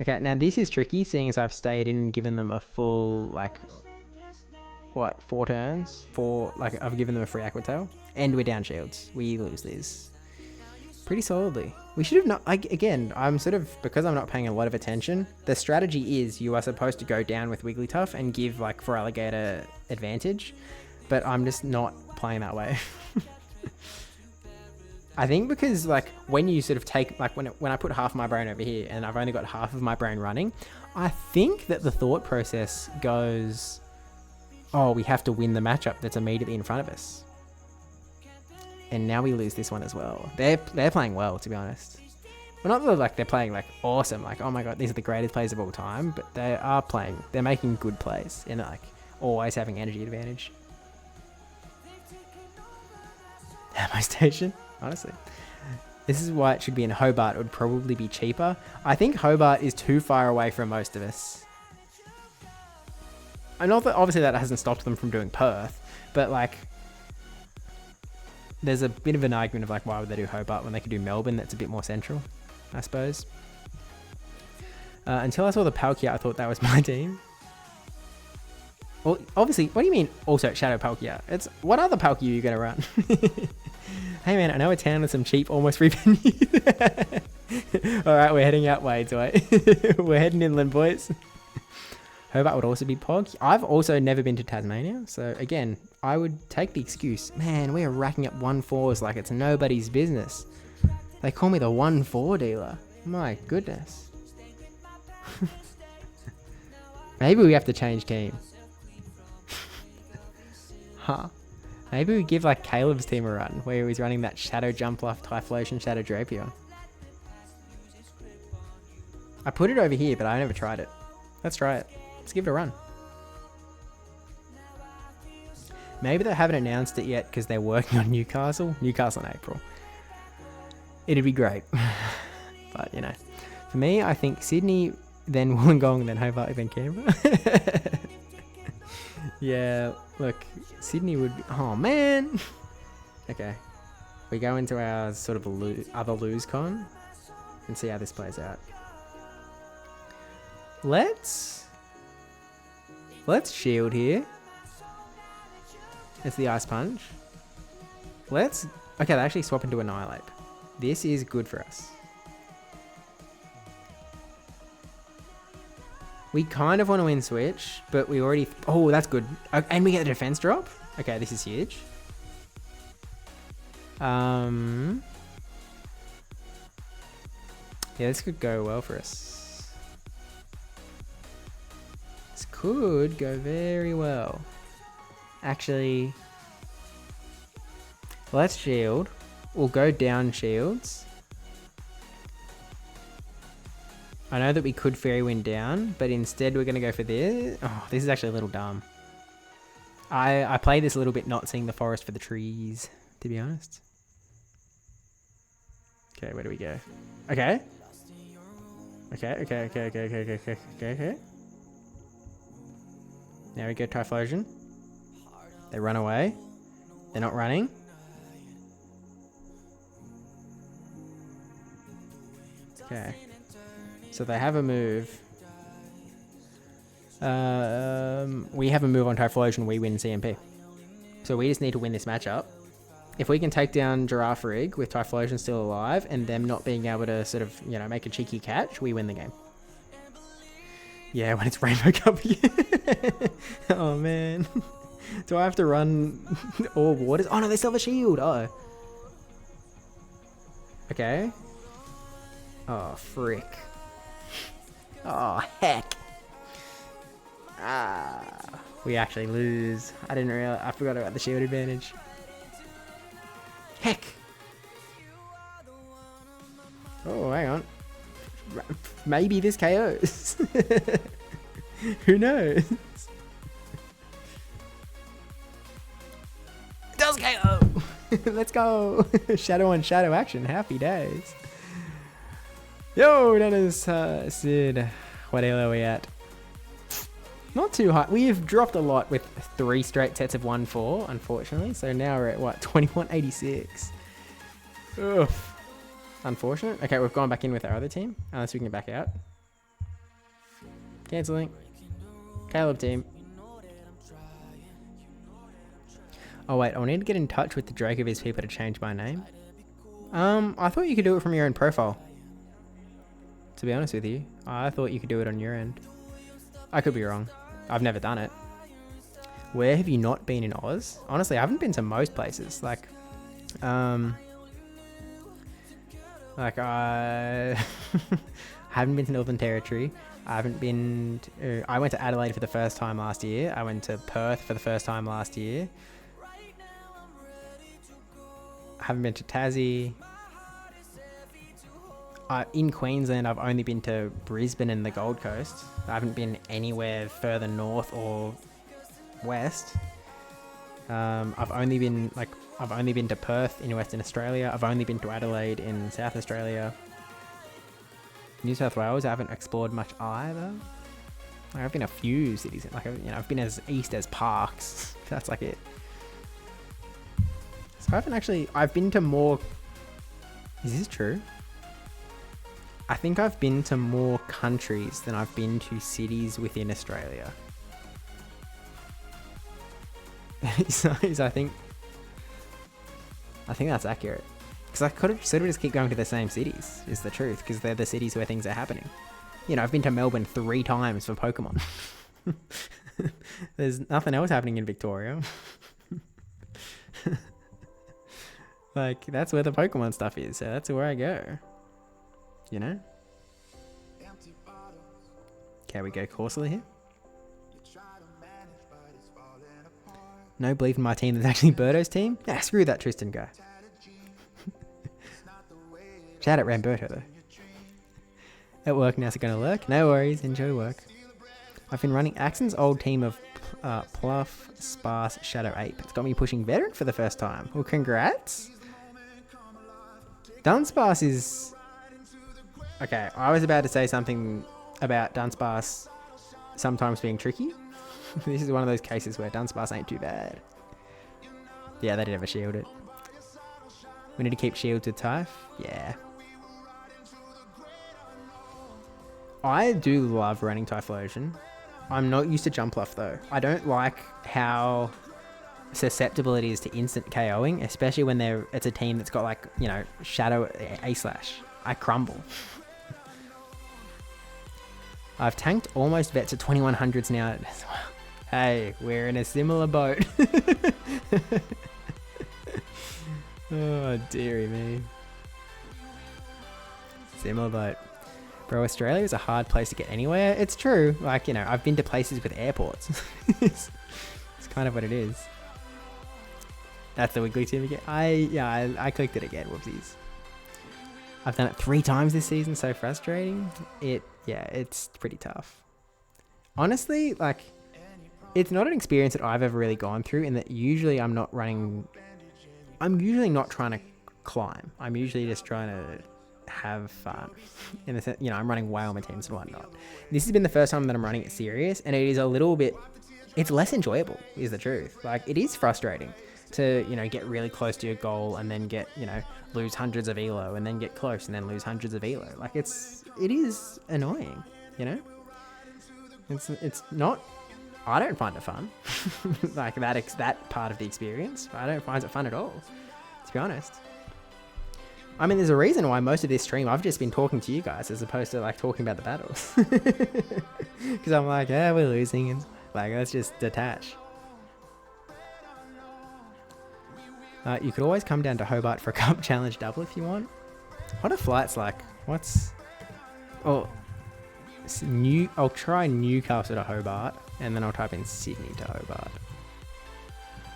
Speaker 1: Okay, now this is tricky, seeing as I've stayed in and given them a full, like, what, 4 turns? 4, like, I've given them a free Aqua Tail. And we're down shields. We lose this pretty solidly. We should have not, again, I'm sort of, because I'm not paying a lot of attention, the strategy is you are supposed to go down with Wigglytuff and give, like, for Alligator advantage, but I'm just not playing that way. I think because, like, when you sort of take, like, when I put half my brain over here and I've only got half of my brain running, I think that the thought process goes, oh, we have to win the matchup that's immediately in front of us. And now we lose this one as well. They're playing well, to be honest. Well, not that, like, they're playing, like, awesome, like, oh my god, these are the greatest players of all time, but they are playing, they're making good plays and, like, always having energy advantage. Ammo station? Honestly, this is why it should be in Hobart. It would probably be cheaper. I think Hobart is too far away from most of us. I know that obviously that hasn't stopped them from doing Perth, but, like, there's a bit of an argument of, like, why would they do Hobart when they could do Melbourne? That's a bit more central, I suppose. Until I saw the Palkia, I thought that was my team. Well, obviously, what do you mean also Shadow Palkia? It's, what other Palkia are you going to run? Hey man, I know a town with some cheap, almost free venues. Alright, we're heading out Wade's way. We're heading inland, boys. Hobart would also be Pog. I've also never been to Tasmania, so again, I would take the excuse. Man, we are racking up 1-4s like it's nobody's business. They call me the 1-4 dealer. My goodness. Maybe we have to change team. Huh. Maybe we give, like, Caleb's team a run, where he's running that Shadow Jumpluff, Typhlosion, Shadow Drapion. I put it over here, but I never tried it. Let's try it. Let's give it a run. Maybe they haven't announced it yet because they're working on Newcastle. Newcastle in April. It'd be great. But, you know. For me, I think Sydney, then Wollongong, then Hobart, then Canberra. Yeah, look, Sydney would be... Oh, man! Okay. We go into our sort of other lose con and see how this plays out. Let's shield here. It's the Ice Punch. Okay, they actually swap into Annihilate. This is good for us. We kind of want to win switch, but we already... Oh, that's good. And we get the defense drop? Okay, this is huge. Yeah, this could go well for us. This could go very well. Actually, let's shield. We'll go down shields. I know that we could Fairy Wind down, but instead we're going to go for this. Oh, this is actually a little dumb. I play this a little bit not seeing the forest for the trees, to be honest. Okay, where do we go? Okay. Okay. Now we go Typhlosion. They run away. They're not running. Okay. So they have a move. We have a move on Typhlosion, we win CMP. So we just need to win this matchup. If we can take down Girafarig with Typhlosion still alive and them not being able to sort of, you know, make a cheeky catch, we win the game. Yeah, when it's Rainbow Cup again. Oh man. Do I have to run all waters? Oh no, they still have a shield. Oh. Okay. Oh, frick. Oh, heck. We actually lose. I didn't realize. I forgot about the shield advantage. Heck. Oh, hang on. Maybe this KOs. Who knows? It does KO. Let's go. Shadow on shadow action. Happy days. Yo, that is Sid. What elo are we at? Not too high. We've dropped a lot with 3 straight sets of 1-4, unfortunately. So now we're at, what, 2186. Oof. Unfortunate. Okay, we've gone back in with our other team. Unless we can get back out. Cancelling. Caleb team. Oh wait, I'll need to get in touch with the Drake of his people to change my name. I thought you could do it from your own profile. To be honest with you, I thought you could do it on your end. I could be wrong. I've never done it. Where have you not been in Oz? Honestly, I haven't been to most places. I haven't been to Northern Territory. I haven't been I went to Adelaide for the first time last year. I went to Perth for the first time last year. I haven't been to Tassie. In Queensland, I've only been to Brisbane and the Gold Coast. I haven't been anywhere further north or west. I've only been to Perth in Western Australia. I've only been to Adelaide in South Australia. New South Wales, I haven't explored much either. I've been a few cities. I've been as east as Parkes. That's like it. So I've been to more. Is this true? I think I've been to more countries than I've been to cities within Australia. So I think that's accurate. Because I could have sort of just keep going to the same cities, is the truth, because they're the cities where things are happening. I've been to Melbourne 3 times for Pokemon. There's nothing else happening in Victoria. That's where the Pokemon stuff is, so that's where I go. Okay, we go Corsola here. No belief in my team that's actually Birdo's team? Nah, screw that Tristan guy. Shout out Ramberto though. At work now, so gonna lurk. No worries, enjoy work. I've been running Axon's old team of Pluff, Sparse, Shadow Ape. It's got me pushing Veteran for the first time. Well, congrats. Dunsparce is... Okay, I was about to say something about Dunsparce sometimes being tricky. This is one of those cases where Dunsparce ain't too bad. Yeah, they did have a shield it. We need to keep shields with Typh? Yeah. I do love running Typhlosion. I'm not used to Jumpluff though. I don't like how susceptible it is to instant KOing, especially when it's a team that's got Shadow A-Slash. I crumble. I've tanked almost vet to 2100s now. Hey, we're in a similar boat. Oh, dearie me. Similar boat. Bro, Australia is a hard place to get anywhere. It's true. I've been to places with airports. It's kind of what it is. That's the Wiggly team again. I clicked it again. Whoopsies. I've done it 3 times this season. So frustrating. It's pretty tough. Honestly, it's not an experience that I've ever really gone through, in that usually I'm usually not trying to climb. I'm usually just trying to have fun. In the sense, I'm running Whalmer teams and whatnot. This has been the first time that I'm running it serious, and it is a little bit, it's less enjoyable, is the truth. It is frustrating to, get really close to your goal and then get, lose hundreds of elo, and then get close and then lose hundreds of elo. It is annoying, It's not, I don't find it fun. That part of the experience, I don't find it fun at all, to be honest. I mean, there's a reason why most of this stream I've just been talking to you guys as opposed to talking about the battles. Because I'm we're losing, and let's just detach. You could always come down to Hobart for a cup challenge double if you want. What are flights like? I'll try Newcastle to Hobart, and then I'll type in Sydney to Hobart.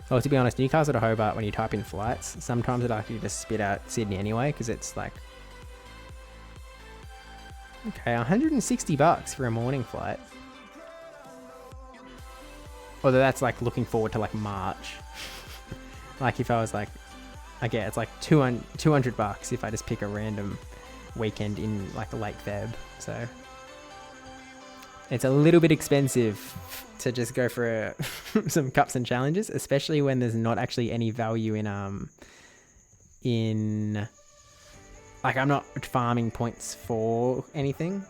Speaker 1: Well, to be honest, Newcastle to Hobart, when you type in flights, sometimes it actually just spit out Sydney anyway, because it's okay, $160 for a morning flight. Although that's looking forward to March. If I was it's $200 if I just pick a random weekend in late Feb. So it's a little bit expensive to just go for some cups and challenges, especially when there's not actually any value in I'm not farming points for anything.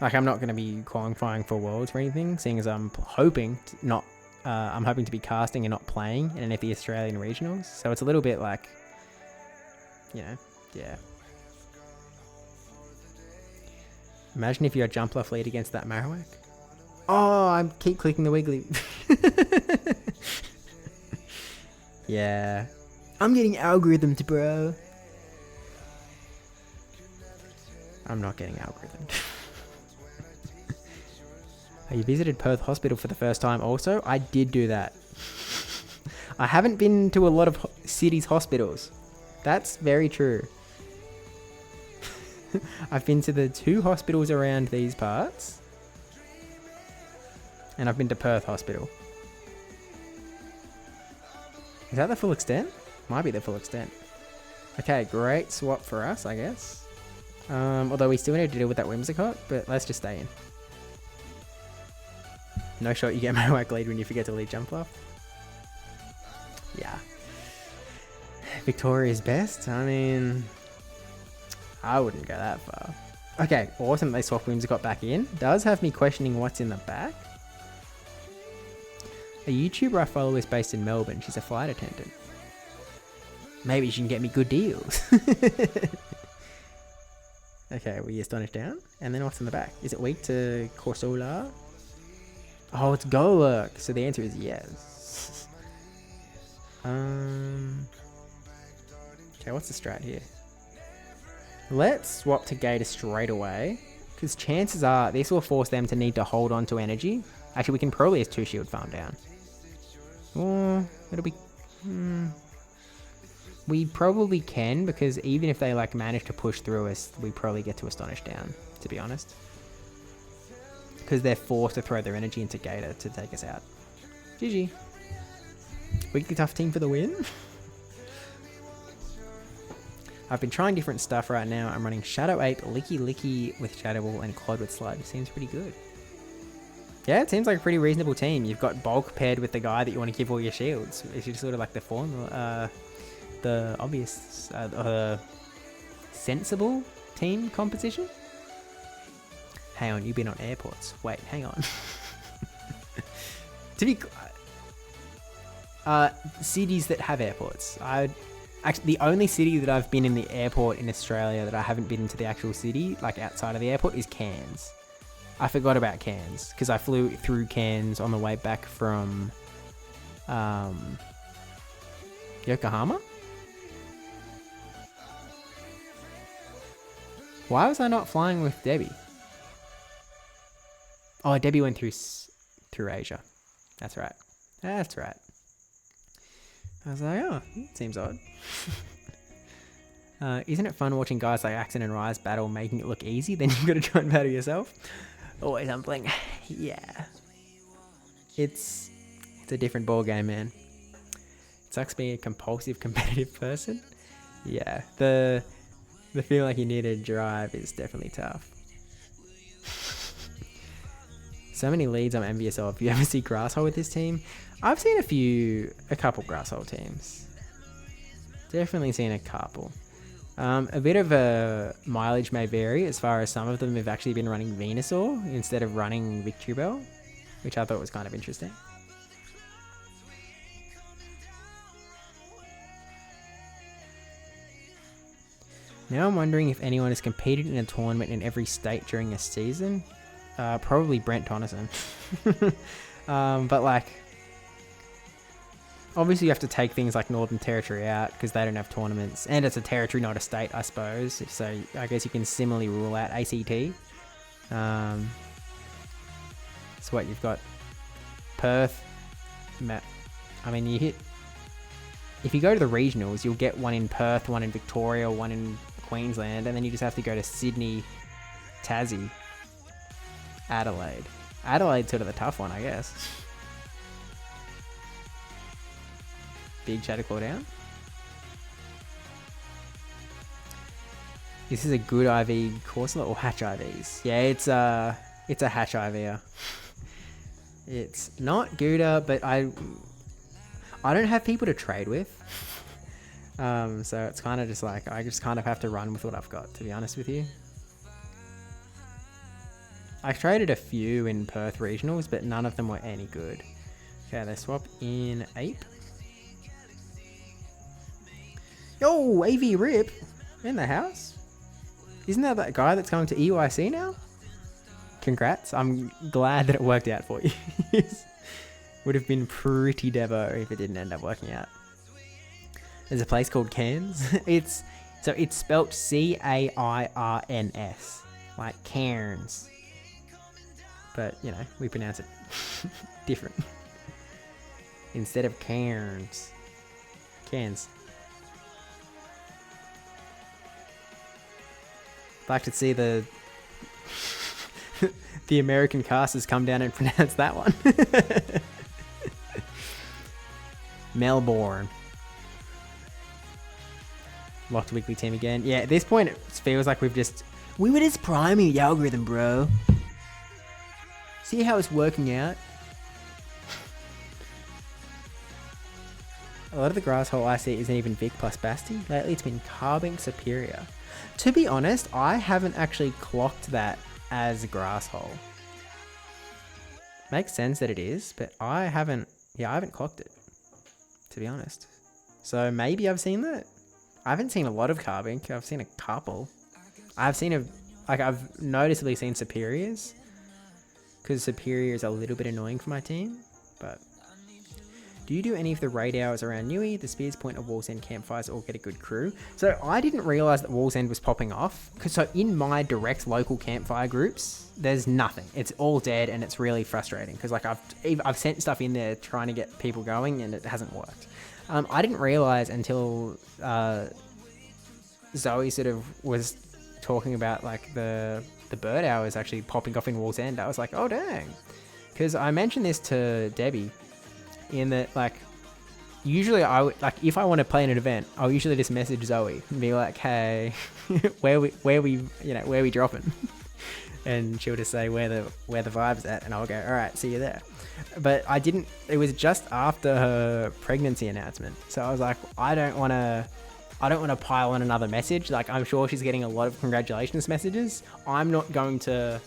Speaker 1: Like, I'm not going to be qualifying for Worlds or anything, seeing as I'm hoping to not, I'm hoping to be casting and not playing in any of the Australian regionals. So it's a little bit like, you know, yeah. Imagine if you had Jumpluff lead against that Marowak. Oh, I keep clicking the Wiggly. Yeah. I'm getting algorithmed, bro. I'm not getting algorithmed. You visited Perth Hospital for the first time also? I did do that. I haven't been to a lot of cities' hospitals. That's very true. I've been to the 2 hospitals around these parts. And I've been to Perth Hospital. Is that the full extent? Might be the full extent. Okay, great swap for us, I guess. Although we still need to deal with that Whimsicott, but let's just stay in. No shot you get Marowak lead when you forget to lead Jumpluff. Yeah. Victoria's best? I mean, I wouldn't go that far. Okay, awesome. They swapped Whimsicott back in. Does have me questioning what's in the back. A YouTuber I follow is based in Melbourne. She's a flight attendant. Maybe she can get me good deals. Okay, we Astonish down. And then what's in the back? Is it weak to Corsola? Oh, it's Golurk. So the answer is yes. Okay, what's the strat here? Let's swap to Gator straight away. Because chances are this will force them to need to hold on to energy. Actually, we can probably as 2 shield farm down. Or it'll be... We probably can, because even if they like manage to push through us, we probably get to Astonish down, to be honest. Because they're forced to throw their energy into Gator to take us out. GG. Weekly tough team for the win. I've been trying different stuff right now. I'm running Shadow Ape, Licky Licky with Shadow Ball, and Clod with Slide. Seems pretty good. Yeah, it seems like a pretty reasonable team. You've got Bulk paired with the guy that you want to give all your shields. It's just sort of like the formula, the obvious, sensible team composition. Hang on, you've been on airports. Wait, hang on. To be cities that have airports. Actually, the only city that I've been in the airport in Australia that I haven't been into the actual city, like outside of the airport, is Cairns. I forgot about Cairns because I flew through Cairns on the way back from Yokohama. Why was I not flying with Debbie? Oh, Debbie went through Asia. That's right. That's right. I was like, oh, seems odd. Isn't it fun watching guys like Axon and Rise battle, making it look easy? Then you've got to try and battle yourself. Always humbling. Yeah. It's a different ball game, man. It sucks being a compulsive, competitive person. Yeah. The feeling like you need a drive is definitely tough. So many leads I'm envious of. You ever see Grasshole with this team? I've seen a couple Grasshole teams. Definitely seen a couple. A bit of a mileage may vary as far as some of them have actually been running Venusaur instead of running Victory Bell, which I thought was kind of interesting. Now I'm wondering if anyone has competed in a tournament in every state during a season. Probably Brent Tonneson. But like, obviously you have to take things like Northern Territory out because they don't have tournaments, and it's a territory, not a state, I suppose. So I guess you can similarly rule out ACT. So what, you've got Perth. I mean, if you go to the regionals, you'll get one in Perth, one in Victoria, one in Queensland, and then you just have to go to Sydney, Tassie, Adelaide. Adelaide's sort of the tough one, I guess. Big Shadow Claw down. This is a good IV Corsola or Hatch IVs. Yeah, it's a Hatch IV. It's not Gouda, but I don't have people to trade with. So it's kind of just like, I just kind of have to run with what I've got, to be honest with you. I traded a few in Perth regionals, but none of them were any good. Okay, they swap in Ape. Yo, AV Rip in the house. Isn't that guy that's going to EYC now? Congrats. I'm glad that it worked out for you. Would have been pretty devo if it didn't end up working out. There's a place called Cairns. It's spelt Cairns, like Cairns. But, you know, we pronounce it different. Instead of Cairns. Cairns. I'd like to see the American casters come down and pronounce that one. Melbourne. Locked weekly team again. Yeah, at this point it feels like we were just priming the algorithm, bro. See how it's working out? A lot of the grass hole I see isn't even Vic plus Basti. Lately it's been Carbink Superior. To be honest, I haven't actually clocked that as a grass hole. Makes sense that it is, but I haven't clocked it, to be honest. So maybe I've seen that. I haven't seen a lot of Carbink. I've seen a couple. I've noticeably seen Superiors, because Superior is a little bit annoying for my team, but... Do you do any of the raid hours around Newey? The Spears Point or Walls End campfires all get a good crew. So I didn't realise that Walls End was popping off. So in my direct local campfire groups, there's nothing. It's all dead and it's really frustrating. Because like I've sent stuff in there trying to get people going and it hasn't worked. I didn't realise until Zoe sort of was talking about like the bird hours actually popping off in Walls End. I was like, oh dang. Because I mentioned this to Debbie. In that, like, usually I would, like, if I want to play in an event, I'll usually just message Zoe and be like, hey, where we dropping? And she'll just say where the vibe's at, and I'll go, all right, see you there. But I didn't. It was just after her pregnancy announcement, so I was like, I don't want to pile on another message. Like, I'm sure she's getting a lot of congratulations messages. I'm not going to,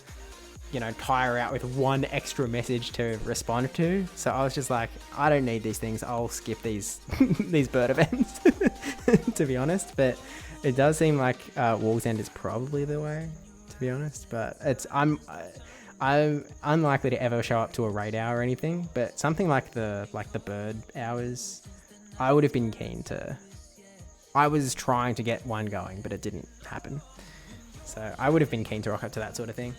Speaker 1: tie her out with one extra message to respond to. So I was just like, I don't need these things. I'll skip these these bird events, to be honest. But it does seem like Walls End is probably the way, to be honest. But I'm unlikely to ever show up to a raid hour or anything. But something like the bird hours, I would have been keen to. I was trying to get one going, but it didn't happen. So I would have been keen to rock up to that sort of thing.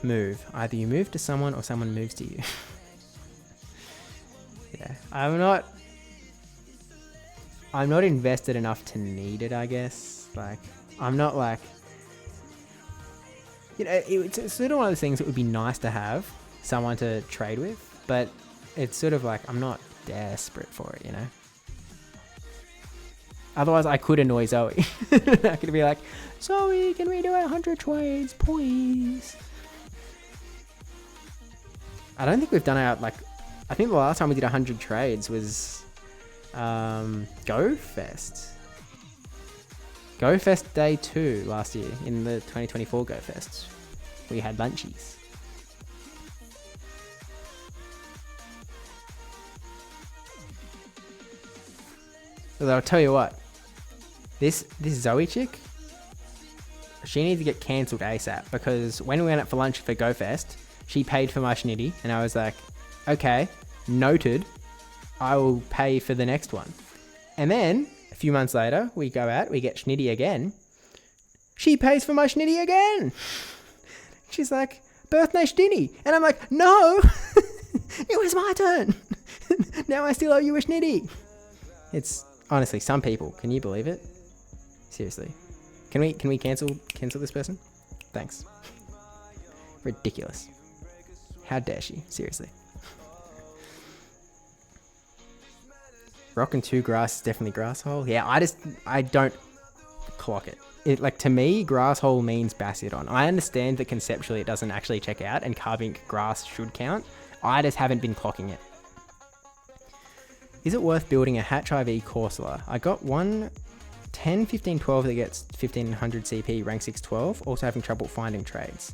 Speaker 1: Move. Either you move to someone or someone moves to you. Yeah, I'm not invested enough to need it, I guess. Like, I'm not like, it's sort of one of those things that would be nice to have someone to trade with, but it's sort of like, I'm not desperate for it, Otherwise, I could annoy Zoe. I could be like, Zoe, can we do 100 trades, please? I don't think we've done I think the last time we did 100 trades was Go Fest. Go Fest Day 2 last year in the 2024 Go Fest. We had lunchies. So I'll tell you what. This Zoe chick, she needs to get cancelled ASAP, because when we went out for lunch for GoFest, she paid for my schnitty, and I was like, okay, noted, I will pay for the next one. And then, a few months later, we go out, we get schnitty again. She pays for my schnitty again. She's like, birthday schnitty. And I'm like, no, it was my turn. Now I still owe you a schnitty. It's, honestly, some people, can you believe it? Seriously. Can we cancel this person? Thanks. Ridiculous. How dare she? Seriously. Rock and 2 grass is definitely grass hole. Yeah, I don't clock it. To me, grass hole means Bastiodon. I understand that conceptually it doesn't actually check out, and Carbink grass should count. I just haven't been clocking it. Is it worth building a Hatch IV Corsola? I got one 10, 15, 12 that gets 1500 CP, rank 6, 12. Also having trouble finding trades.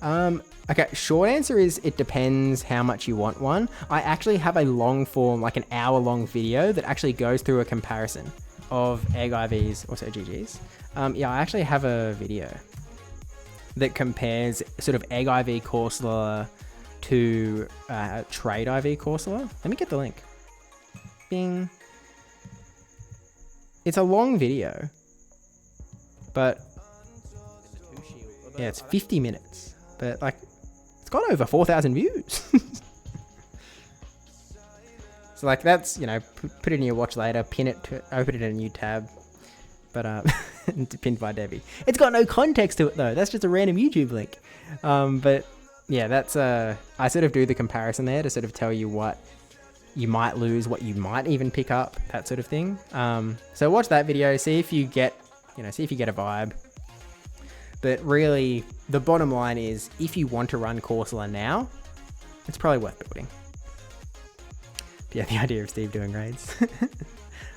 Speaker 1: Okay, short answer is it depends how much you want one. I actually have a long form, like an hour-long video that actually goes through a comparison of egg IVs, also GGs. Yeah, I actually have a video that compares sort of egg IV Corsola to trade IV Corsola. Let me get the link. Bing. It's a long video, but yeah, it's 50 minutes, but like it's got over 4,000 views. So like that's, you know, put it in your watch later, pin it to open it in a new tab, but pinned by Debbie. It's got no context to it though. That's just a random YouTube link. But yeah, that's I sort of do the comparison there to sort of tell you what you might lose, what you might even pick up, that sort of thing. So watch that video, see if you get, you know, see if you get a vibe. But really, the bottom line is, if you want to run Corsola now, it's probably worth building. But yeah, the idea of Steve doing raids.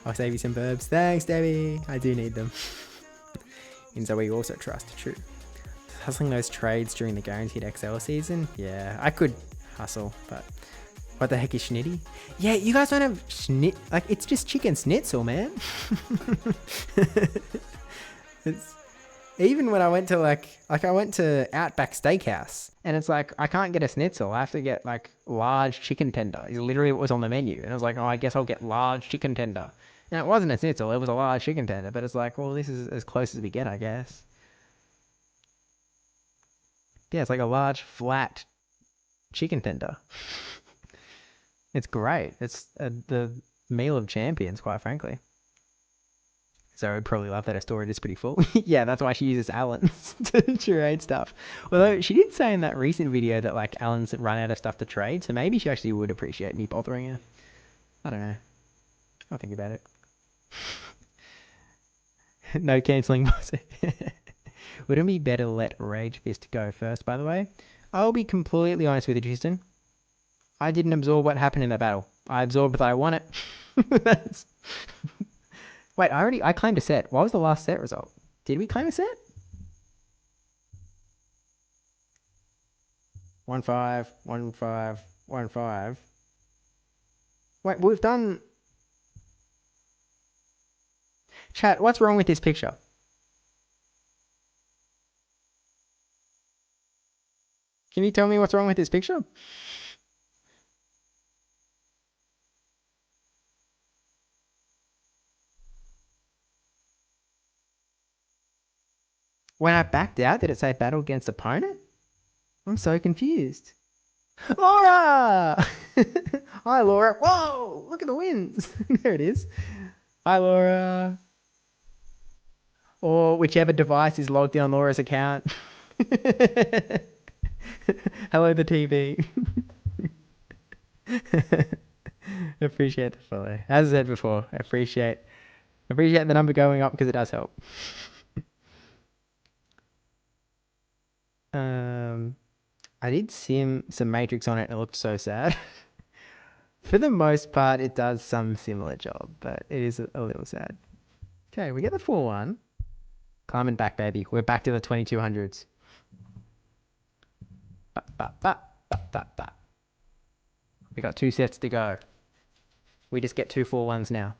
Speaker 1: I'll save you some burbs. Thanks, Debbie. I do need them. In Zoe also trust. True. Hustling those trades during the guaranteed XL season? Yeah, I could hustle, but what the heck is schnitty? Yeah, you guys don't have schnit. Like, it's just chicken schnitzel, man. It's... Even when I went to I went to Outback Steakhouse, and it's like, I can't get a schnitzel. I have to get like large chicken tender. It's literally what was on the menu. And I was like, oh, I guess I'll get large chicken tender. Now, it wasn't a schnitzel, it was a large chicken tender, but it's like, well, this is as close as we get, I guess. Yeah, it's like a large, flat chicken tender. It's great. It's the meal of champions, quite frankly. So I'd probably love that her storage is pretty full. Yeah, that's why she uses Allen's to trade stuff. Although she did say in that recent video that like Allen's run out of stuff to trade, so maybe she actually would appreciate me bothering her. I don't know. I'll think about it. No cancelling. Wouldn't it be better to let Rage Fist go first, by the way? I'll be completely honest with you, Tristan. I didn't absorb what happened in that battle. I absorbed that I won it. That's... Wait, I claimed a set. What was the last set result? Did we claim a set? 1-5, 1-5, 1-5. Wait, we've done... Chat, what's wrong with this picture? Can you tell me what's wrong with this picture? When I backed out, did it say battle against opponent? I'm so confused. Laura! Hi, Laura. Whoa! Look at the wins. There it is. Hi, Laura. Or whichever device is logged in on Laura's account. Hello, the TV. Appreciate the follow. As I said before, appreciate the number going up because it does help. I did some Matrix on it and it looked so sad. For the most part, it does some similar job, but it is a little sad. Okay, we get the 4-1. Climbing back, baby. We're back to the 2200s. We got 2 sets to go. We just get 2 4-1s now.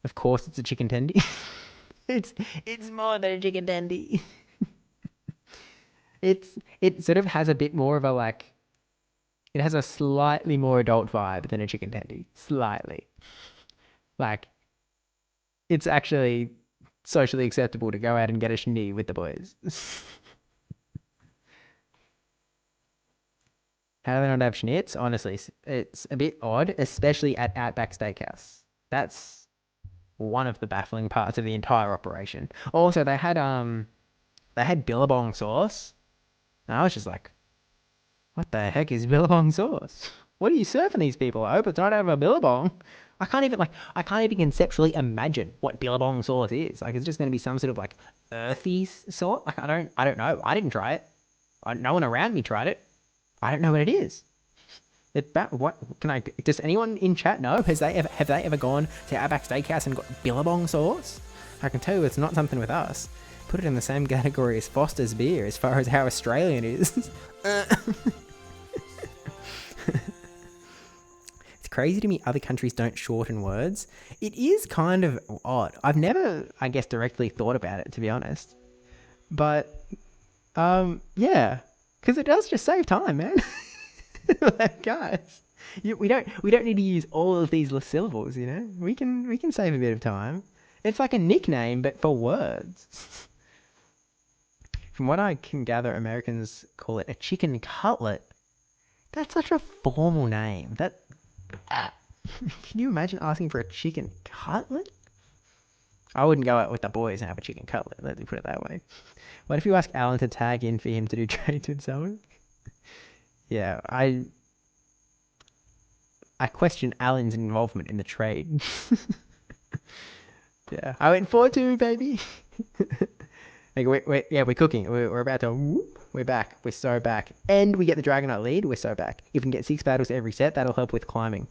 Speaker 1: Of course, it's a chicken tendy. It's more than a chicken tendy. It sort of has a bit more of a like, it has a slightly more adult vibe than a chicken tendy. Slightly. Like, it's actually socially acceptable to go out and get a shindy with the boys. How do they not have schnitz? Honestly, it's a bit odd, especially at Outback Steakhouse. That's one of the baffling parts of the entire operation. Also, they had Billabong sauce. And I was just like, what the heck is Billabong sauce? What are you serving these people? I hope it's not out of a Billabong. I can't even conceptually imagine what Billabong sauce is. Like, it's just going to be some sort of like earthy sort. Like, I don't know. I didn't try it. No one around me tried it. I don't know what it is. What can I? Does anyone in chat know? Have they ever gone to Outback Steakhouse and got Billabong sauce? I can tell you, it's not something with us. Put it in the same category as Foster's beer, as far as how Australian it is. It's crazy to me other countries don't shorten words. It is kind of odd. I've never, I guess, directly thought about it, to be honest. But yeah, because it does just save time, man. Like, guys, we don't need to use all of these syllables. You know, we can save a bit of time. It's like a nickname, but for words. From what I can gather, Americans call it a chicken cutlet. That's such a formal name. Can you imagine asking for a chicken cutlet? I wouldn't go out with the boys and have a chicken cutlet. Let me put it that way. What if you ask Alan to tag in for him to do trades with someone? Yeah, I question Alan's involvement in the trade. Yeah, I went 4-2, baby. Like, yeah, we're cooking. We're about to. We're back. We're so back. And we get the Dragonite lead. We're so back. If we can get 6 battles every set, that'll help with climbing.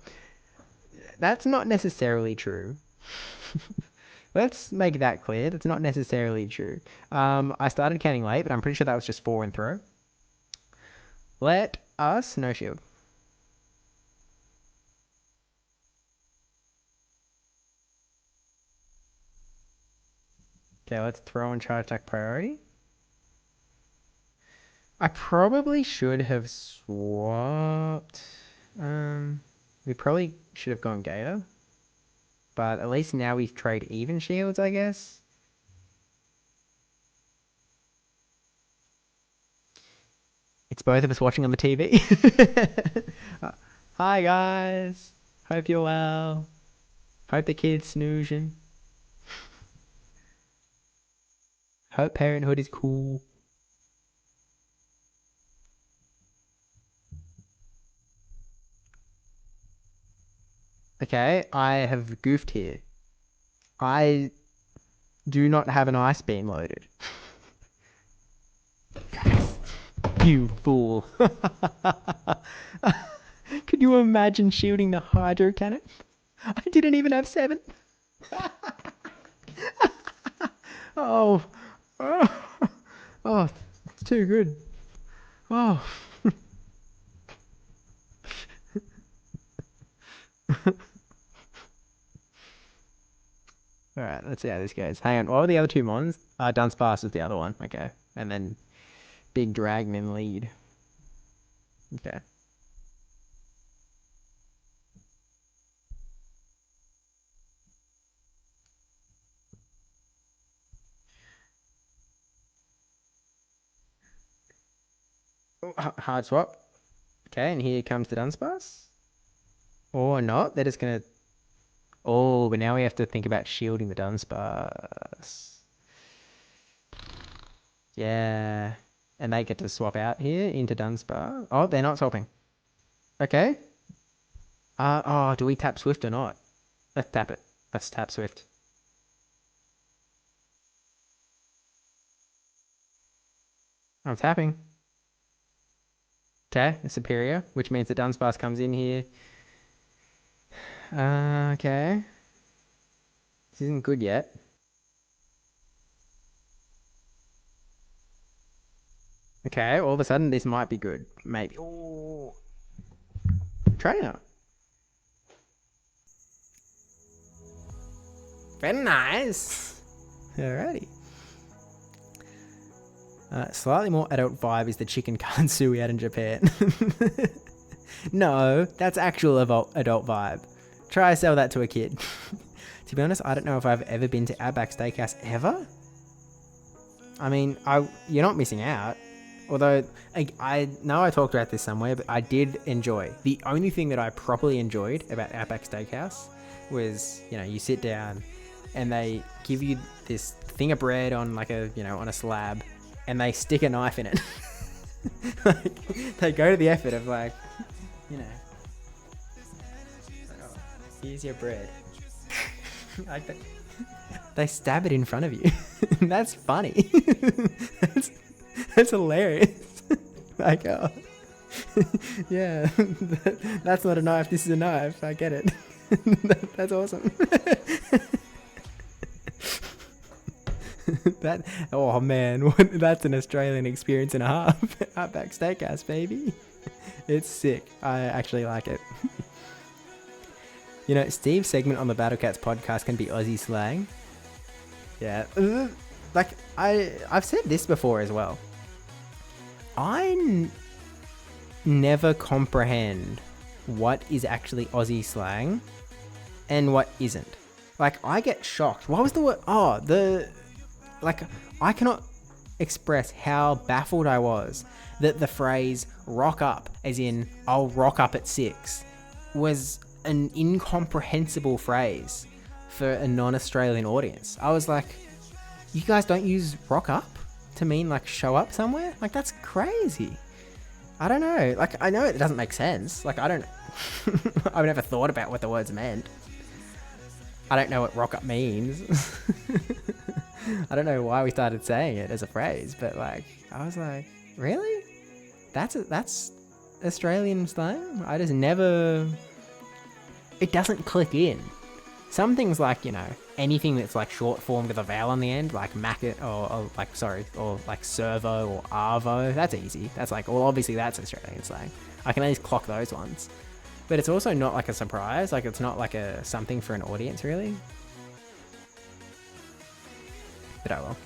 Speaker 1: That's not necessarily true. Let's make that clear. That's not necessarily true. I started counting late, but I'm pretty sure that was just 4 and throw. Let us... No shield. Okay, let's throw and charge attack priority. I probably should have swapped. We probably should have gone Gator. But at least now we trade even shields, I guess. It's both of us watching on the TV. Hi, guys. Hope you're well. Hope the kid's snoozing. Hope parenthood is cool. Okay, I have goofed here. I do not have an ice beam loaded. You fool. Could you imagine shielding the hydro cannon? I didn't even have 7. Oh. Oh, it's too good. Oh. Alright, let's see how this goes. Hang on, what were the other 2 mons? Dunsparce is the other one. Okay. And then Big Dragon in lead. Okay. Oh, hard swap. Okay, and here comes the Dunsparce. Or not. They're just gonna... Oh, but now we have to think about shielding the Dunsparce. Yeah. And they get to swap out here into Dunsparce. Oh, they're not swapping. Okay. Oh, do we tap Swift or not? Let's tap it. Let's tap Swift. I'm tapping. Okay, superior, which means that Dunsparce comes in here. Okay. This isn't good yet. Okay, all of a sudden this might be good. Maybe. Oh. Trainer. Very nice. Alrighty. Slightly more adult vibe is the chicken kansu we had in Japan. No, that's actual adult vibe. Try to sell that to a kid. To be honest, I don't know if I've ever been to Outback Steakhouse ever. I mean, you're not missing out. Although, I know I talked about this somewhere, but I did enjoy. The only thing that I properly enjoyed about Outback Steakhouse was, you know, you sit down and they give you this thing of bread on like a, you know, on a slab, and they stick a knife in it. Like, they go to the effort of like, you know, oh, here's your bread. Like they stab it in front of you. That's funny. That's hilarious. Like, oh. Yeah, that's not a knife. This is a knife. I get it. That's awesome. That, oh man, that's an Australian experience and a half. Outback Steakhouse, baby. It's sick. I actually like it. You know, Steve's segment on the Battle Cats podcast can be Aussie slang. Yeah, like I've said this before as well. I never comprehend what is actually Aussie slang and what isn't. Like, I get shocked. What was the word? Oh, like, I cannot express how baffled I was that the phrase rock up, as in I'll rock up at 6, was an incomprehensible phrase for a non-Australian audience. I was like, you guys don't use rock up to mean like show up somewhere? Like, that's crazy. I don't know. Like, I know it doesn't make sense. Like, I don't I've never thought about what the words meant. I don't know what rock up means. I don't know why we started saying it as a phrase, but like, I was like, really? That's Australian slang? I just never, it doesn't click in. Some things, like, you know, anything that's like short formed with a vowel on the end, like Mac-it or like servo or arvo, that's easy. That's like, well, obviously that's Australian slang. I can at least clock those ones. But it's also not like a surprise. Like, it's not like a something for an audience, really. But oh well.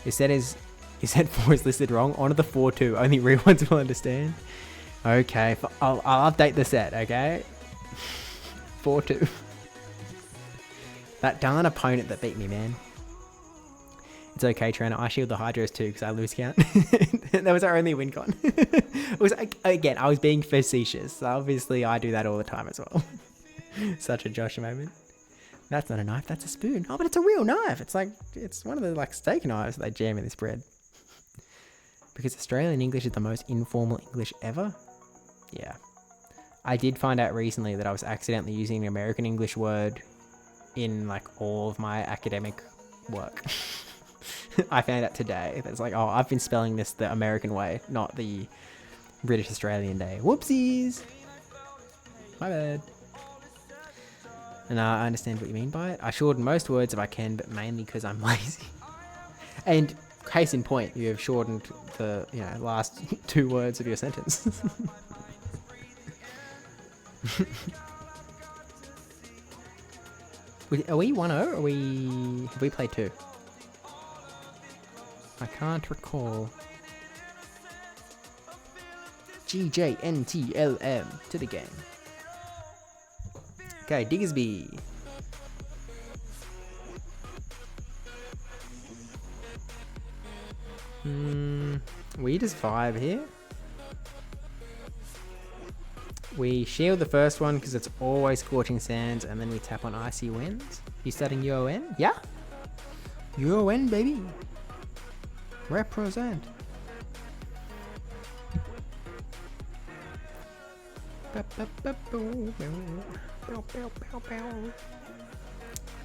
Speaker 1: You said 4 is listed wrong. Honor the 4-2. Only real ones will understand. Okay, I'll update the set, okay? 4-2. That darn opponent that beat me, man. It's okay, Trainer. I shield the Hydros too because I lose count. That was our only win con. It was, again, I was being facetious. So obviously, I do that all the time as well. Such a Josh moment. That's not a knife, that's a spoon. Oh, but it's a real knife. It's like, it's one of the like steak knives that they jam in this bread. Because Australian English is the most informal English ever. Yeah. I did find out recently that I was accidentally using an American English word in like all of my academic work. I found out today that it's like, oh, I've been spelling this the American way, not the British Australian day. Whoopsies. My bad. And I understand what you mean by it. I shorten most words if I can, but mainly because I'm lazy. And case in point, you have shortened the last 2 words of your sentence. Are we 1-0 or have we played 2? I can't recall. GJNTLM to the game. Okay, Diggersby. We just vibe here. We shield the first one because it's always Scorching Sands, and then we tap on Icy Winds. You starting UON? Yeah? UON, baby. Represent.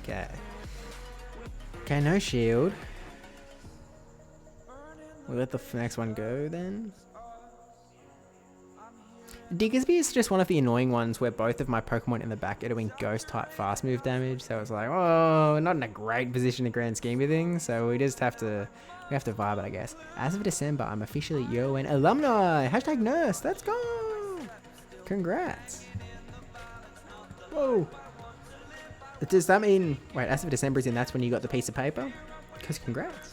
Speaker 1: Okay. Okay, no shield. We'll let the next one go then. Diggersby is just one of the annoying ones where both of my Pokemon in the back are doing ghost type fast move damage, so it's like, oh, not in a great position in grand scheme of things, so we just have to vibe it, I guess. As of December, I'm officially YoN alumni! Hashtag nurse, let's go! Congrats. Whoa. Does that mean, wait, as of December is in, that's when you got the piece of paper? Because congrats.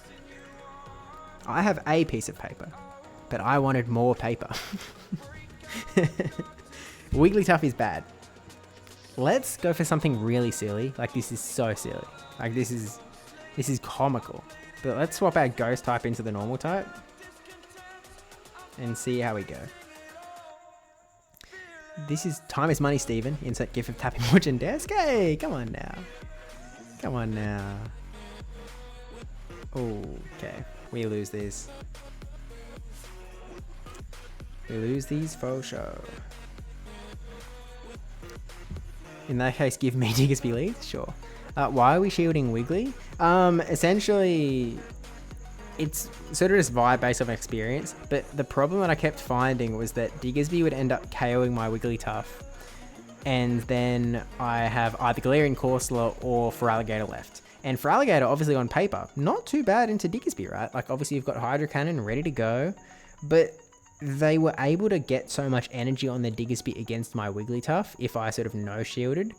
Speaker 1: I have a piece of paper, but I wanted more paper. Wigglytuff is bad. Let's go for something really silly. Like, this is so silly. Like, this is comical. But let's swap our ghost type into the normal type and see how we go. This is time is money, Steven. Insert gif of tapping watch and desk. Hey, come on now. Come on now. Okay, we lose these. We lose these for sure. In that case, give me Diggersby leads? Sure. Why are we shielding Wiggly? Essentially, it's sort of just vibe based on experience, but the problem that I kept finding was that Diggersby would end up KOing my Wigglytuff, and then I have either Galarian Corsola or Feraligatr left. And Feraligatr, obviously on paper, not too bad into Diggersby, right? Like, obviously you've got Hydro Cannon ready to go, but they were able to get so much energy on the Diggersby against my Wigglytuff if I sort of no-shielded,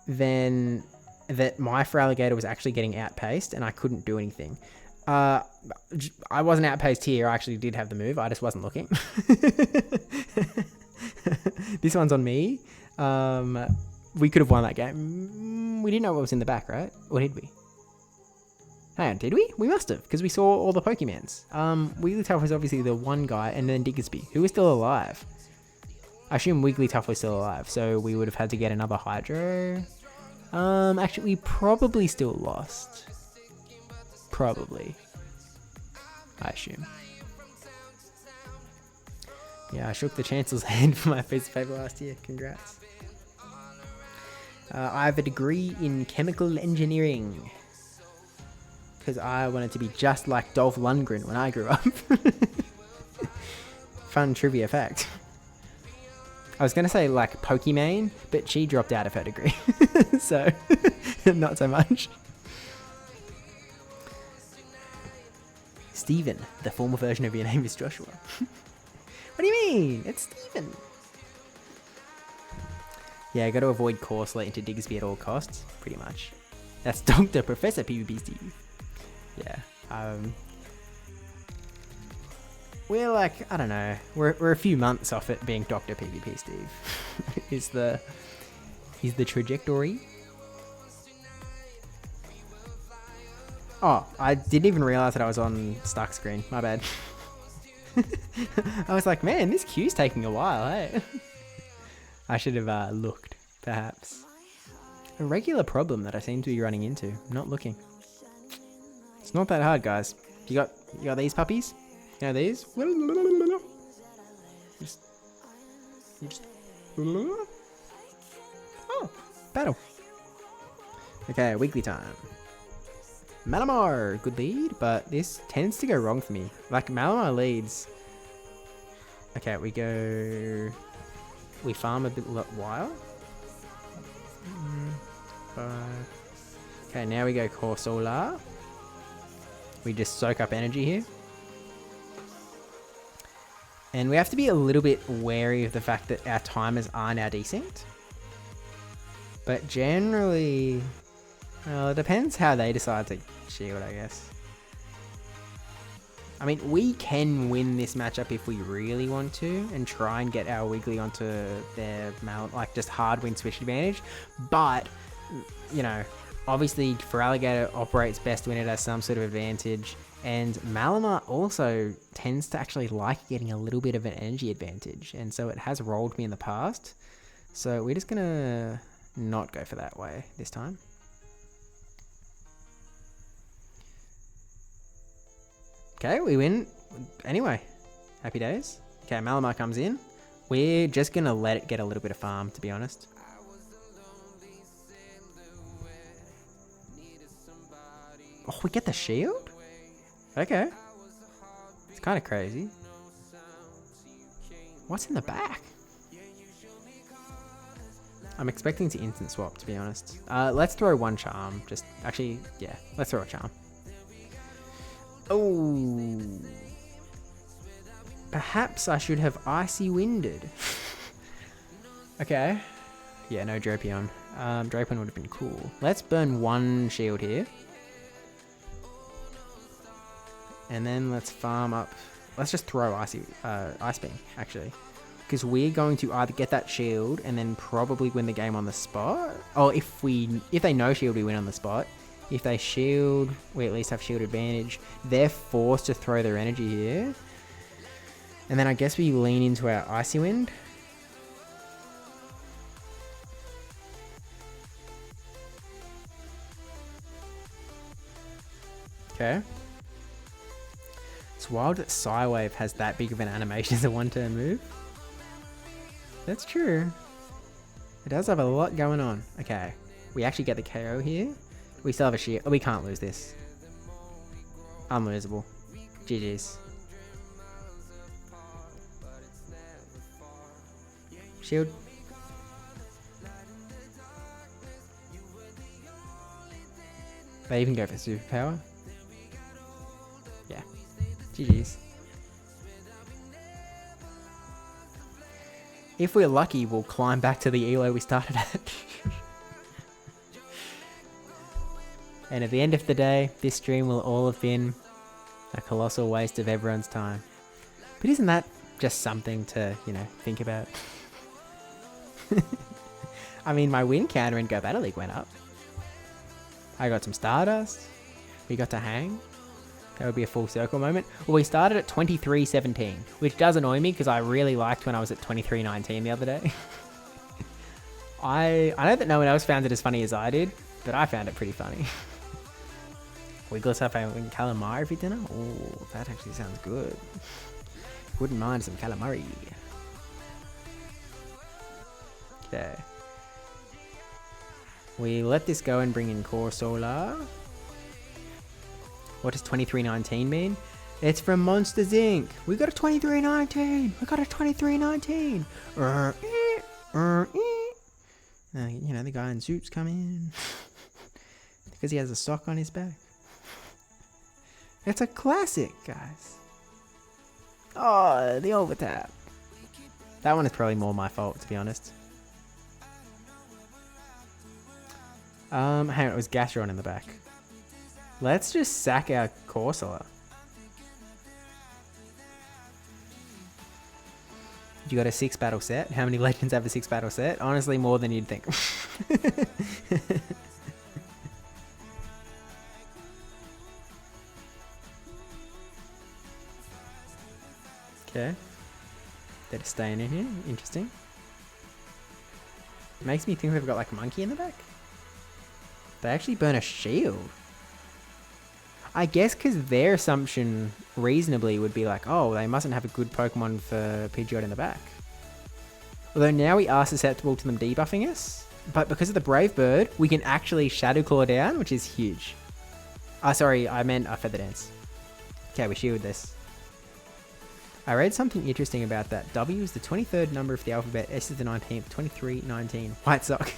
Speaker 1: then that my Feraligatr was actually getting outpaced and I couldn't do anything. I wasn't outpaced here. I actually did have the move. I just wasn't looking. This one's on me. We could have won that game. We didn't know what was in the back, right? Or did we? Hang on, did we? We must have, because we saw all the Pokemons. Wigglytuff was obviously the one guy, and then Diggersby, who was still alive. I assume Wigglytuff was still alive, so we would have had to get another Hydro. Actually, we probably still lost. Probably. I assume. Yeah, I shook the Chancellor's hand for my piece of paper last year. Congrats. I have a degree in chemical engineering, because I wanted to be just like Dolph Lundgren when I grew up. Fun trivia fact. I was going to say like Pokimane, but she dropped out of her degree. So, not so much. Steven, the former version of your name is Joshua. What do you mean? It's Steven. Yeah, I got to avoid Corsola into Diggersby at all costs, pretty much. That's Dr. Professor PvP Steve. Yeah. We're like, I don't know, we're a few months off it being Dr. PvP Steve. is the trajectory. Oh, I didn't even realize that I was on stuck screen. My bad. I was like, man, this queue's taking a while, hey? I should have looked, perhaps. A regular problem that I seem to be running into. Not looking. It's not that hard, guys. You got these puppies? You know these? Oh, battle. Okay, weekly time. Malamar, good lead, but this tends to go wrong for me. Like, Malamar leads. Okay, we farm a bit while. Okay, now we go Corsola. We just soak up energy here. And we have to be a little bit wary of the fact that our timers are now decent. But generally, well, it depends how they decide to shield, I guess. I mean, we can win this matchup if we really want to and try and get our Wiggly onto their like just hard win switch advantage. But, you know, obviously Feraligatr operates best when it has some sort of advantage. And Malamar also tends to actually like getting a little bit of an energy advantage. And so it has rolled me in the past. So we're just going to not go for that way this time. Okay, we win. Anyway, happy days. Okay, Malamar comes in. We're just going to let it get a little bit of farm, to be honest. Oh, we get the shield? Okay. It's kind of crazy. What's in the back? I'm expecting to instant swap, to be honest. Let's throw one charm. Actually, yeah, let's throw a charm. Oh. Perhaps I should have Icy Winded. Okay. Yeah, no Drapion. Drapion would have been cool. Let's burn one shield here. And then let's farm up. Let's just throw Ice Beam, actually. Because we're going to either get that shield and then probably win the game on the spot. Or if they no shield, we win on the spot. If they shield, we at least have shield advantage. They're forced to throw their energy here. And then I guess we lean into our Icy Wind. Okay. It's wild that Psywave has that big of an animation as a one-turn move. That's true. It does have a lot going on. Okay. We actually get the KO here. We still have a shield. We can't lose this. Unlosable. GG's. Shield. They even go for superpower. Yeah. GG's. If we're lucky, we'll climb back to the elo we started at. And at the end of the day, this stream will all have been a colossal waste of everyone's time. But isn't that just something to, think about? I mean, my win counter in Go Battle League went up. I got some Stardust. We got to hang. That would be a full circle moment. Well, we started at 23-17, which does annoy me because I really liked when I was at 23-19 the other day. I know that no one else found it as funny as I did, but I found it pretty funny. Wiggles up and calamari for dinner? Oh, that actually sounds good. Wouldn't mind some calamari. Okay. We let this go and bring in Core Solar. What does 2319 mean? It's from Monsters Inc. We got a 2319. We got a 2319. The guy in suits come in because he has a sock on his back. It's a classic, guys. Oh, the overtap. That one is probably more my fault, to be honest. Hang on, it was Gastron in the back. Let's just sack our Corsola. You got a 6 battle set? How many legends have a 6 battle set? Honestly, more than you'd think. Okay. They're just staying in here. Interesting. Makes me think we've got like a monkey in the back. They actually burn a shield. I guess because their assumption reasonably would be like, oh, they mustn't have a good Pokemon for Pidgeot in the back. Although now we are susceptible to them debuffing us. But because of the Brave Bird, we can actually Shadow Claw down, which is huge. Sorry, I meant Feather Dance. Okay, we shield this. I read something interesting about that. W is the 23rd number of the alphabet. S is the 19th. 2319. White Sock.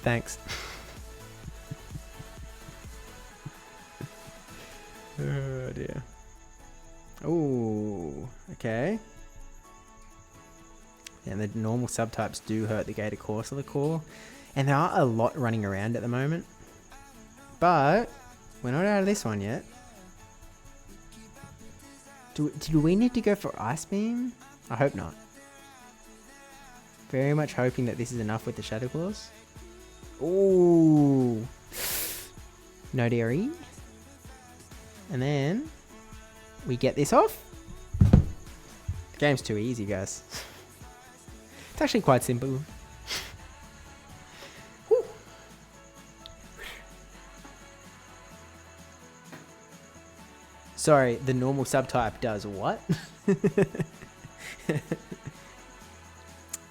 Speaker 1: Thanks. Oh dear. Oh, okay. And the normal subtypes do hurt the Gator Corsola core. And there are a lot running around at the moment. But we're not out of this one yet. Do we need to go for Ice Beam? I hope not. Very much hoping that this is enough with the Shadow Claws. Ooh. No DRE. And then we get this off. The game's too easy, guys. It's actually quite simple. Sorry, the normal subtype does what?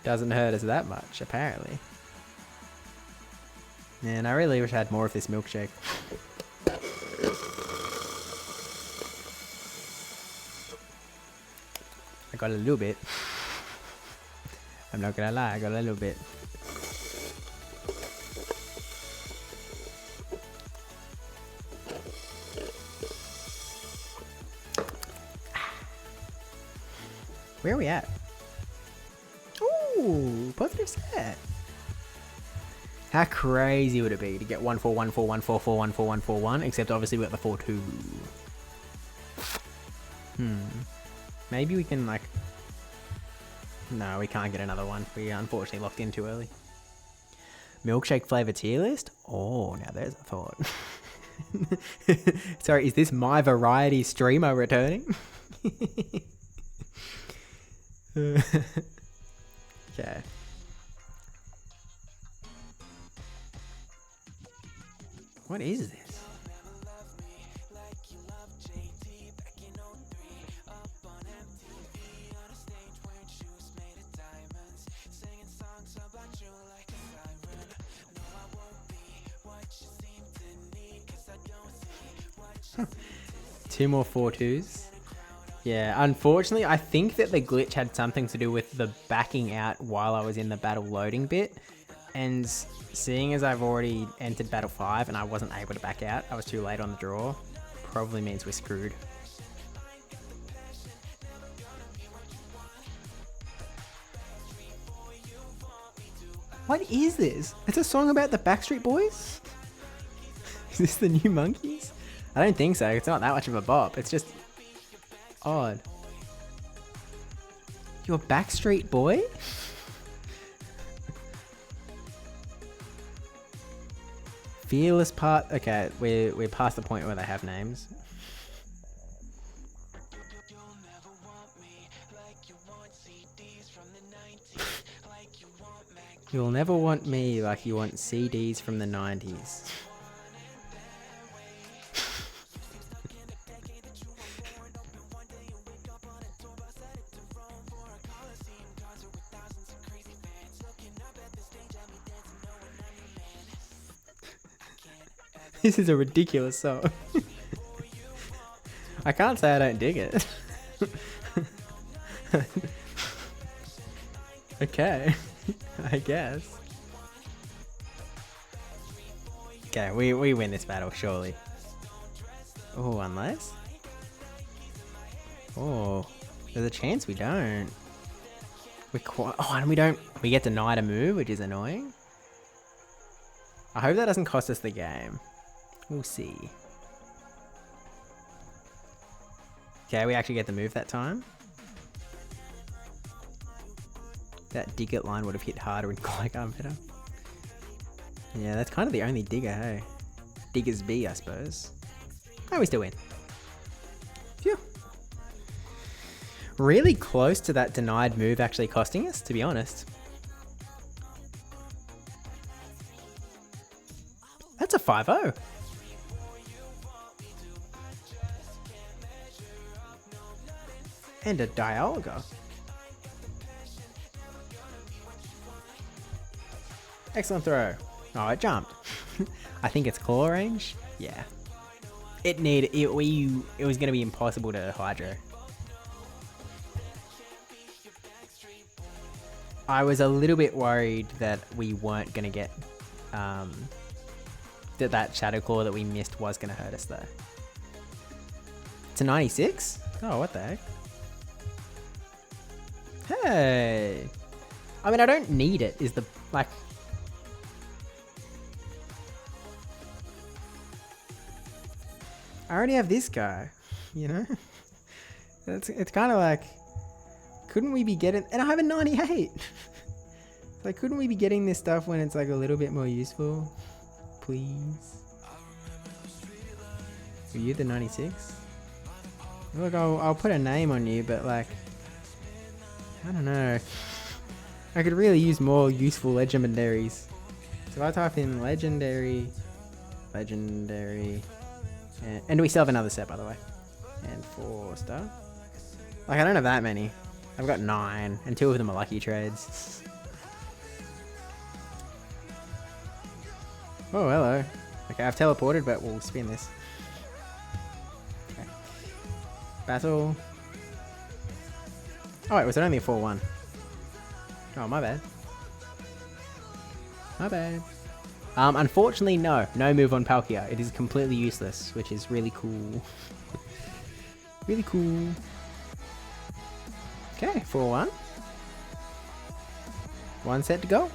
Speaker 1: Doesn't hurt us that much, apparently. Man, I really wish I had more of this milkshake. I got a little bit. I'm not gonna lie, I got a little bit. Where are we at? Ooh, positive set. How crazy would it be to get 14141441441, except obviously we got the 42. Maybe we can like... No, we can't get another one. We unfortunately locked in too early. Milkshake flavor tier list? Oh, now there's a thought. Sorry, is this my variety streamer returning? Okay. What is this? 2 more 4-2s. Yeah, unfortunately, I think that the glitch had something to do with the backing out while I was in the battle loading bit. And seeing as I've already entered battle 5 and I wasn't able to back out, I was too late on the draw, probably means we're screwed. What is this? It's a song about the Backstreet Boys? Is this the New Monkeys? I don't think so. It's not that much of a bop. It's just odd. You're a Backstreet Boy? Fearless part. Okay, we're past the point where they have names. You'll never want me like you want CDs from the 90s. This is a ridiculous song. I can't say I don't dig it. Okay, I guess. Okay, we win this battle, surely. Oh, unless? Oh, there's a chance we don't. And we don't. We get denied a move, which is annoying. I hope that doesn't cost us the game. We'll see. Okay, we actually get the move that time. That Digger line would have hit harder in Gligar better. Yeah, that's kind of the only Digger, hey? Digger's B, I suppose. Oh, we still win. Phew. Really close to that denied move actually costing us, to be honest. That's a 5-0. And a Dialga. Excellent throw. Oh, it jumped. I think it's claw range. Yeah. It was going to be impossible to hydro. I was a little bit worried that we weren't going to get that Shadow Claw that we missed was going to hurt us though. It's a 96? Oh, what the heck? Hey. I mean, I don't need it, is the, like... I already have this guy, you know? It's kind of like... Couldn't we be getting... And I have a 98! Like, couldn't we be getting this stuff when it's like a little bit more useful? Please? Were you the 96? Look, I'll put a name on you, but like... I don't know. I could really use more useful legendaries. So if I type in legendary, and we still have another set by the way. And 4-star. Like I don't have that many. I've got 9, and 2 of them are lucky trades. Oh, hello. Okay, I've teleported, but we'll spin this. Okay. Battle. Oh wait, was it only a 4-1? Oh, my bad. My bad. Unfortunately, no move on Palkia. It is completely useless, which is really cool. Really cool. Okay, 4-1. 1 set to go.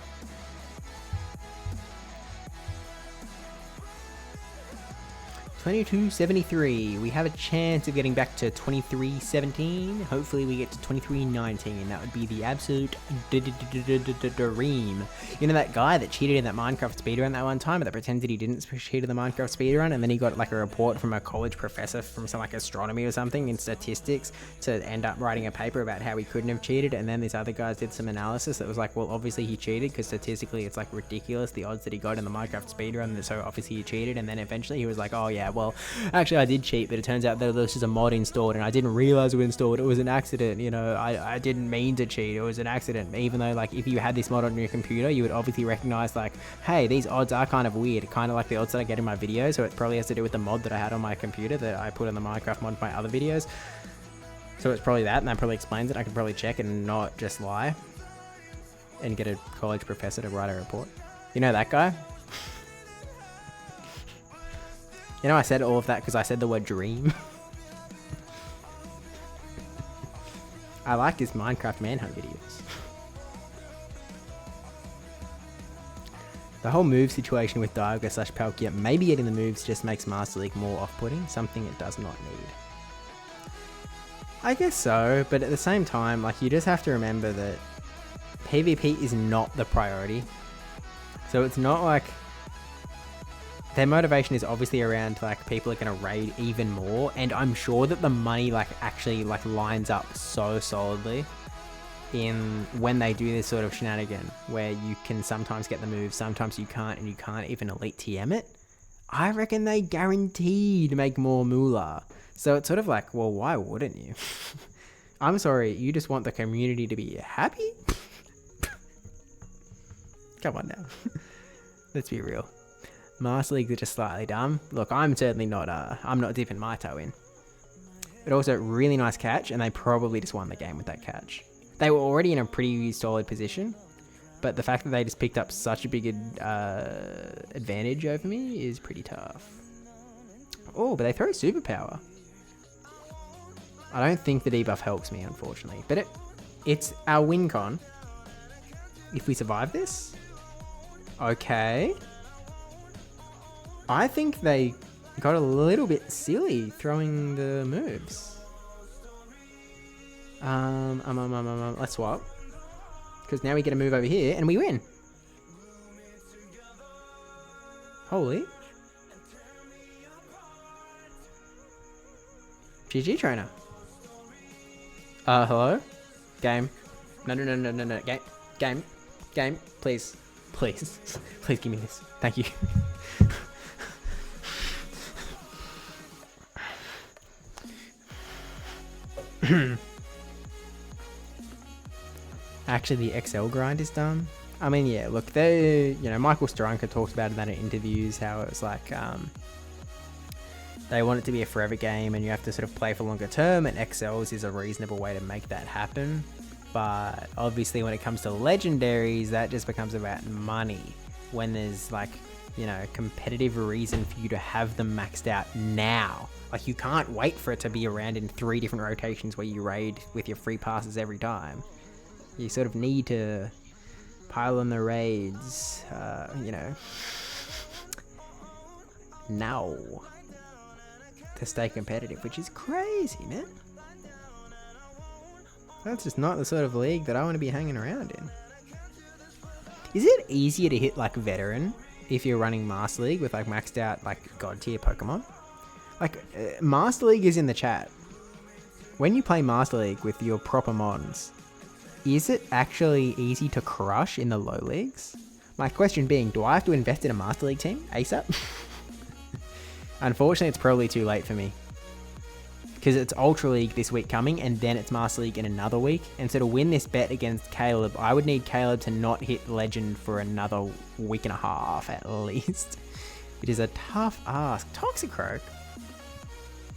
Speaker 1: 2273. We have a chance of getting back to 2317. Hopefully we get to 2319. That would be the absolute dream. You know that guy that cheated in that Minecraft speedrun that one time, that pretended he didn't cheat in the Minecraft speedrun, and then he got like a report from a college professor from some like astronomy or something in statistics to end up writing a paper about how he couldn't have cheated, and then these other guys did some analysis that was like, well, obviously he cheated because statistically it's like ridiculous the odds that he got in the Minecraft speedrun, so obviously he cheated, and then eventually he was like, oh yeah, well, actually I did cheat, but it turns out that there was just a mod installed and I didn't realize it was installed. It was an accident, you know, I didn't mean to cheat. It was an accident. Even though, like, if you had this mod on your computer, you would obviously recognize, like, hey, these odds are kind of weird, kind of like the odds that I get in my videos. So it probably has to do with the mod that I had on my computer that I put in the Minecraft mod for my other videos. So it's probably that, and that probably explains it. I could probably check and not just lie and get a college professor to write a report. You know that guy? You know, I said all of that because I said the word dream. I like his Minecraft manhunt videos. The whole move situation with Dialga / Palkia, maybe getting the moves just makes Master League more off-putting, something it does not need. I guess so, but at the same time, like, you just have to remember that PvP is not the priority. So it's not like their motivation is obviously around, like, people are going to raid even more, and I'm sure that the money, like, actually, like, lines up so solidly in when they do this sort of shenanigan where you can sometimes get the move, sometimes you can't, and you can't even elite TM it. I reckon they guaranteed make more moolah. So it's sort of like, well, why wouldn't you? I'm sorry, you just want the community to be happy? Come on now. Let's be real. Master Leagues are just slightly dumb. Look, I'm certainly not, I'm not dipping my toe in. But also, really nice catch, and they probably just won the game with that catch. They were already in a pretty solid position, but the fact that they just picked up such a big advantage over me is pretty tough. Oh, but they throw superpower. I don't think the debuff helps me, unfortunately, but it's our win con. If we survive this, okay. I think they got a little bit silly throwing the moves. Let's swap. Because now we get a move over here and we win. Holy. GG trainer. Hello? Game. No. Game. Please. Please. Please give me this. Thank you. Actually, the XL grind is done. I mean, yeah, look, Michael Strunker talked about that in interviews, how it was like, they want it to be a forever game and you have to sort of play for longer term, and XLs is a reasonable way to make that happen. But obviously when it comes to legendaries, that just becomes about money. When there's, like, competitive reason for you to have them maxed out now. Like, you can't wait for it to be around in 3 different rotations where you raid with your free passes every time. You sort of need to pile on the raids, now to stay competitive, which is crazy, man. That's just not the sort of league that I want to be hanging around in. Is it easier to hit, like, veteran if you're running Master League with, like, maxed out, like, god tier Pokemon? Like, Master League is in the chat. When you play Master League with your proper mons, is it actually easy to crush in the low leagues? My question being, do I have to invest in a Master League team ASAP? Unfortunately, it's probably too late for me. Because it's Ultra League this week coming, and then it's Master League in another week. And so to win this bet against Caleb, I would need Caleb to not hit Legend for another week and a half at least. It is a tough ask. Toxicroak?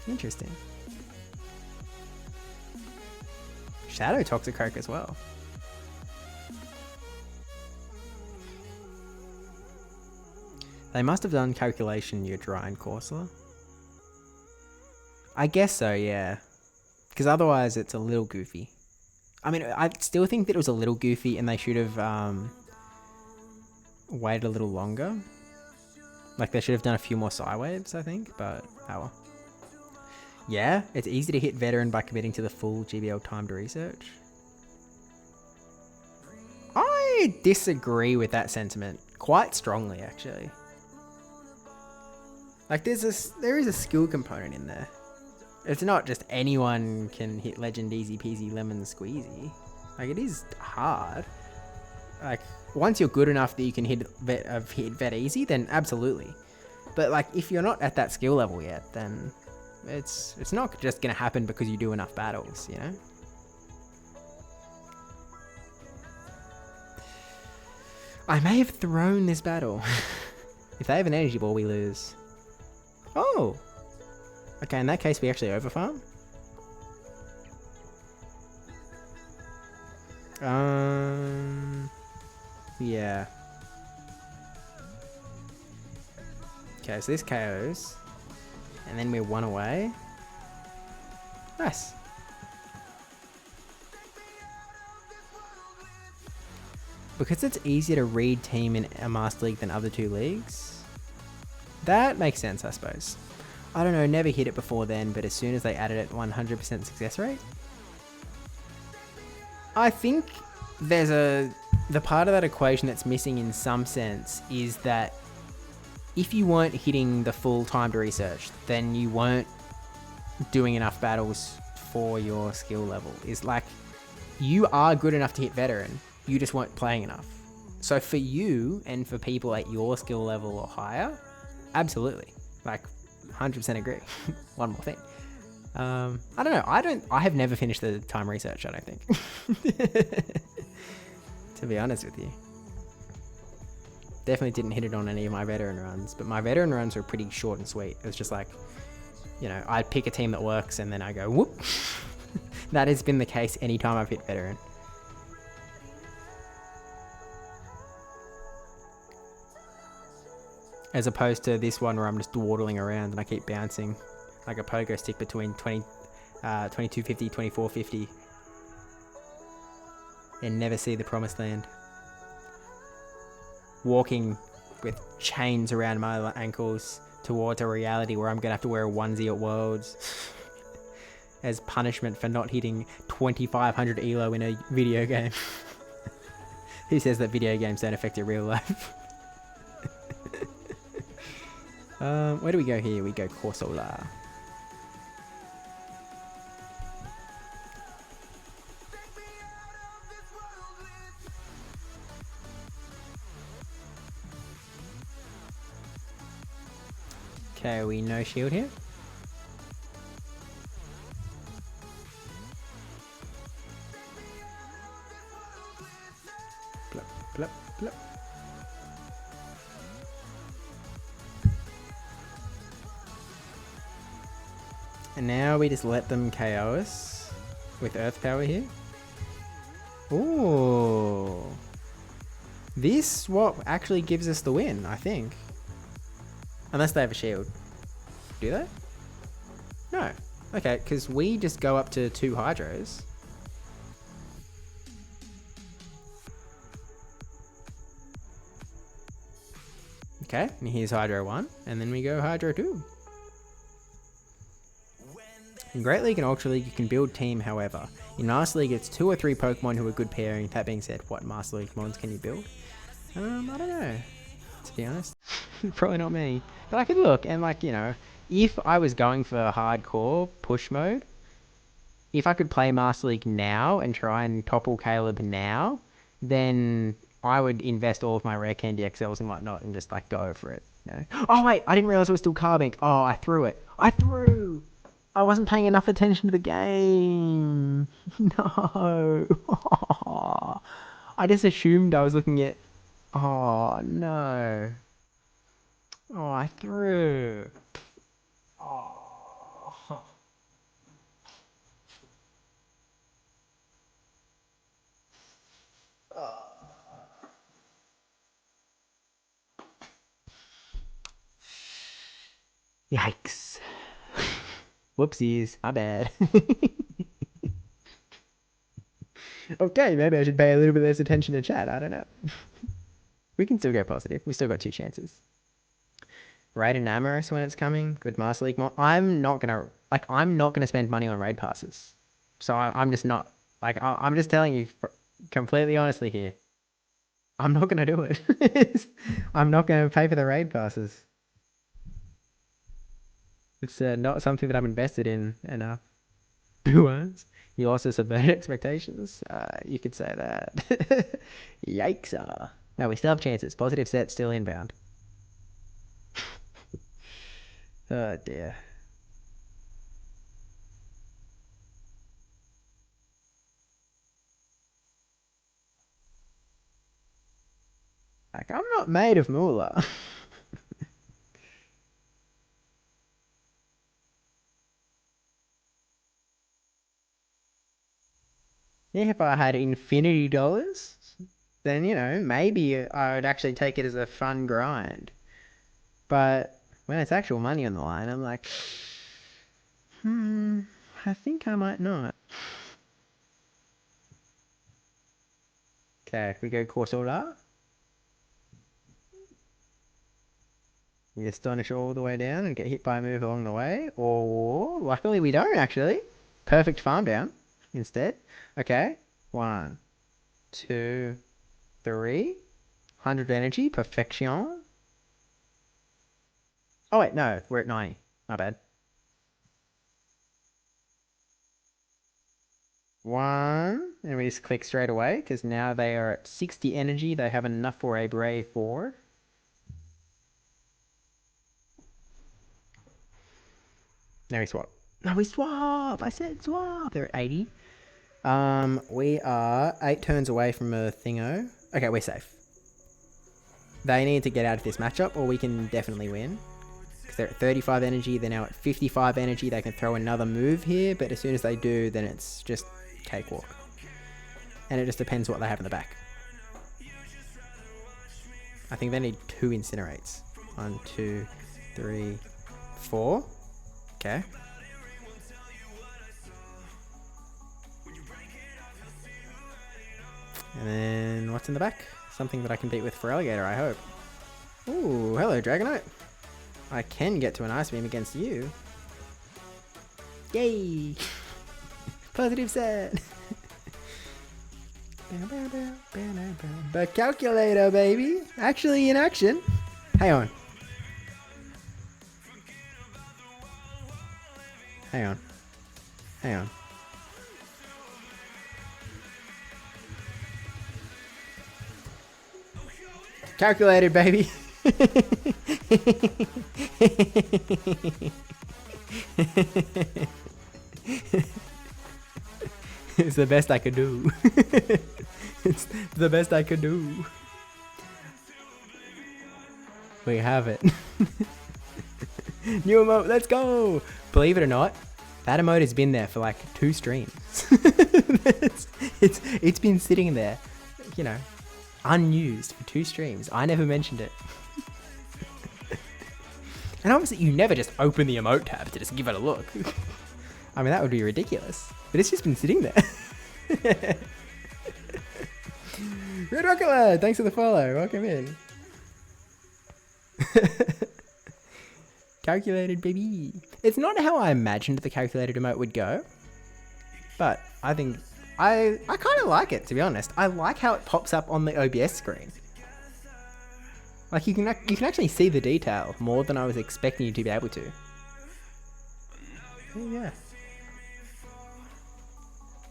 Speaker 1: Interesting. Shadow Toxicroak as well. They must have done calculation near Dry and Corsola. I guess so, yeah. Because otherwise it's a little goofy. I mean, I still think that it was a little goofy and they should have waited a little longer. Like, they should have done a few more Psywaves, I think, but oh well. Yeah, it's easy to hit veteran by committing to the full GBL timed research. I disagree with that sentiment quite strongly, actually. Like, there is a skill component in there. It's not just anyone can hit Legend easy peasy lemon squeezy. Like, it is hard. Like, once you're good enough that you can hit vet easy, then absolutely. But like, if you're not at that skill level yet, then it's not just gonna happen because you do enough battles, you know? I may have thrown this battle. If they have an energy ball, we lose. Oh! Okay, in that case, we actually overfarm. Yeah. Okay, so this KOs. And then we're one away. Nice. Because it's easier to read team in a Master League than other two leagues. That makes sense, I suppose. I don't know, never hit it before then, but as soon as they added it, 100% success rate. I think there's the part of that equation that's missing in some sense is that if you weren't hitting the full timed research, then you weren't doing enough battles for your skill level. Is like, you are good enough to hit veteran, you just weren't playing enough. So for you and for people at your skill level or higher, absolutely, like 100% agree. One more thing. I don't know. I have never finished the time research, I don't think. To be honest with you. Definitely didn't hit it on any of my veteran runs, but my veteran runs were pretty short and sweet. It was just like, you know, I'd pick a team that works and then I go, whoop. That has been the case anytime I've hit veteran. As opposed to this one where I'm just dawdling around and I keep bouncing like a pogo stick between 2250, 2450 and never see the promised land. Walking with chains around my ankles towards a reality where I'm going to have to wear a onesie at Worlds as punishment for not hitting 2500 ELO in a video game. Who says that video games don't affect your real life? Where do we go here? We go Corsola. Okay, we no shield here. Plop, plop, plop. And now we just let them KO us with Earth Power here. Ooh. This what actually gives us the win, I think. Unless they have a shield. Do they? No. Okay, because we just go up to 2 Hydros. Okay, and here's Hydro 1, and then we go Hydro 2. In Great League and Ultra League, you can build team, however. In Master League, it's 2 or 3 Pokemon who are good pairing. That being said, what Master League mons can you build? I don't know, to be honest. Probably not me. But I could look, and like, you know, if I was going for hardcore push mode, if I could play Master League now and try and topple Caleb now, then I would invest all of my Rare Candy XLs and whatnot and just like go for it. You know? Oh wait, I didn't realize it was still Carbink. Oh, I threw it. I wasn't paying enough attention to the game. No. I just assumed I was looking at... Oh, no. Oh, I threw. Oh. Yikes. Whoopsies. My bad. Okay, maybe I should pay a little bit less attention to chat. I don't know. We can still go positive. We still got 2 chances. Raid and Amorous when it's coming. Good Master League mod. I'm not gonna spend money on raid passes. So I'm just not. Like, I'm just telling you completely honestly here. I'm not gonna do it. I'm not gonna pay for the raid passes. It's not something that I'm invested in enough. Doers. You also subverted expectations. You could say that. Yikes. No, we still have chances. Positive set still inbound. Oh dear. Like, I'm not made of moolah. Yeah, if I had infinity dollars, then, maybe I would actually take it as a fun grind. But when it's actual money on the line, I'm like, I think I might not. Okay, if we go course order, we astonish all the way down and get hit by a move along the way. Or, luckily we don't actually. Perfect farm down instead. Okay, 1, 2, 3. 100 energy, perfection. Oh wait, no, we're at 90. My bad. 1, and we just click straight away because now they are at 60 energy. They have enough for a Brave 4. Now we swap. No, we swap. I said swap. They're at 80. We are 8 turns away from a thingo. Okay, we're safe. They need to get out of this matchup or we can definitely win. Because they're at 35 energy. They're now at 55 energy. They can throw another move here, but as soon as they do, then it's just cakewalk. And it just depends what they have in the back. I think they need 2 incinerates. 1, 2, 3, 4. Okay. And then what's in the back? Something that I can beat with for Alligator, I hope. Ooh, hello, Dragonite. I can get to an Ice Beam against you. Yay! Positive set! The calculator, baby! Actually in action. Hang on. Hang on. Hang on. Calculated, baby. It's the best I could do. It's the best I could do. We have it. New emote, let's go! Believe it or not, that emote has been there for like 2 streams. it's been sitting there, unused for 2 streams. I never mentioned it. And obviously you never just open the emote tab to just give it a look. I mean, that would be ridiculous. But it's just been sitting there. Red Rocket Lad, thanks for the follow. Welcome in. Calculated, baby. It's not how I imagined the calculated emote would go. But I think I kind of like it, to be honest. I like how it pops up on the OBS screen. Like you can actually see the detail more than I was expecting you to be able to. Yeah.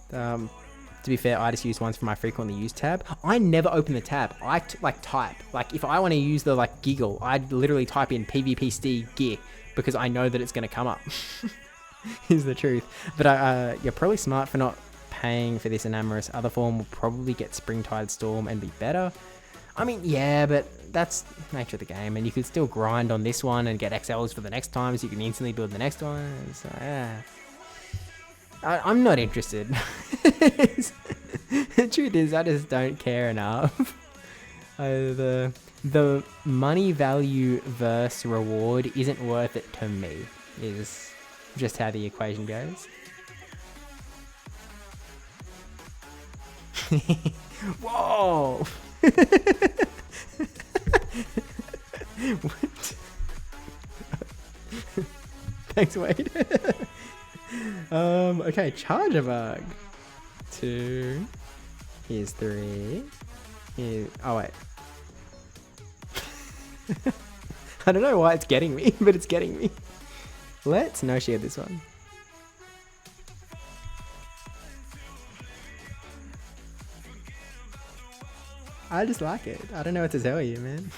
Speaker 1: To be fair, I just use ones for my frequently used tab. I never open the tab. I type. Like if I want to use the giggle, I literally type in PvPC gear because I know that it's going to come up. Is the truth. But you're probably smart for not paying for this Enamorous. Other form will probably get Springtide Storm and be better. I mean, yeah, but that's the nature of the game, and you could still grind on this one and get XLs for the next time, so you can instantly build the next one. So, yeah. I'm not interested. The truth is, I just don't care enough. The money value versus reward isn't worth it to me, is just how the equation goes. Whoa! What? Thanks, Wade. Okay, Charger Bug. 2. Here's 3. Oh wait. I don't know why it's getting me, but it's getting me. Let's no share this one. I just like it. I don't know what to tell you, man.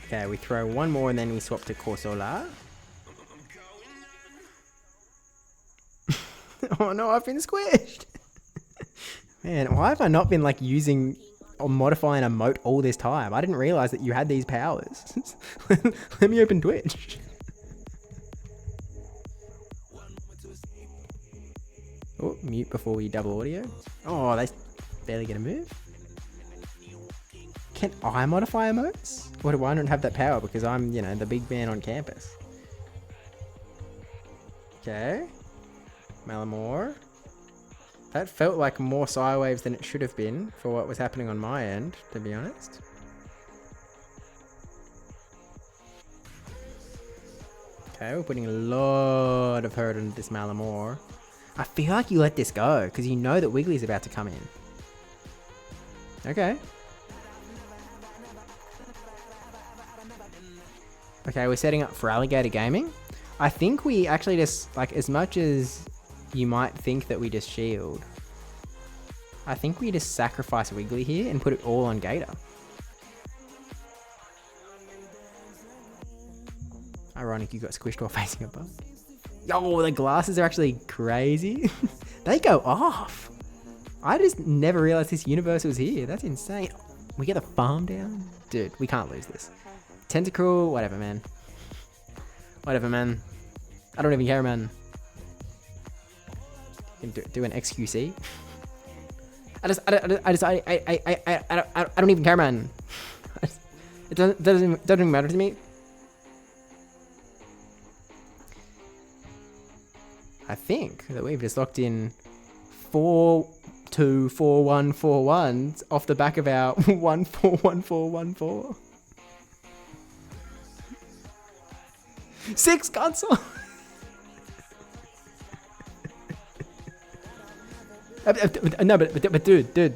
Speaker 1: Okay, we throw one more and then we swap to Corsola. Oh no, I've been squished. Man, why have I not been like using or modifying a moat all this time? I didn't realize that you had these powers. Let me open Twitch. Oh, mute before we double audio. Oh, they barely get a move. Can I modify emotes? Or do I not have that power because I'm, you know, the big man on campus? Okay. Malamore. That felt like more Psywaves than it should have been for what was happening on my end, to be honest. Okay, we're putting a lot of hurt on this Malamore. I feel like you let this go because you know that Wiggly's about to come in. Okay. Okay, we're setting up for Alligator Gaming. I think we actually just, like, as much as you might think that we just shield, I think we just sacrifice Wiggly here and put it all on Gator. Ironic you got squished while facing a bug. Yo, the glasses are actually crazy. They go off. I just never realized this universe was here. That's insane. We get the farm down? Dude, we can't lose this. Tentacruel, whatever, man. Whatever, man. I don't even care, man. You can do an XQC. I don't even care, man. It doesn't even matter to me. I think that we've just locked in 4-2-4-1-4-1 off the back of our 1-4-1-4-1-4. 6 console. No, but dude. You're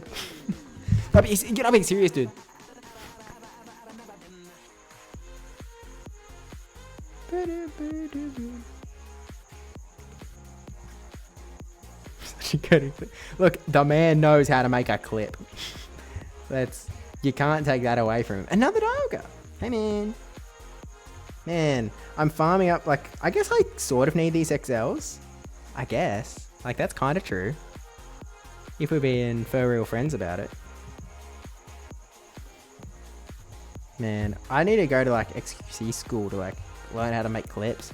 Speaker 1: not being serious, dude. Look, the man knows how to make a clip. You can't take that away from him. Another Dialga. Hey, man. Man, I'm farming up, like, I guess I sort of need these XLs. I guess. Like, that's kind of true. If we're being for real friends about it. Man, I need to go to, like, XQC school to, like, learn how to make clips.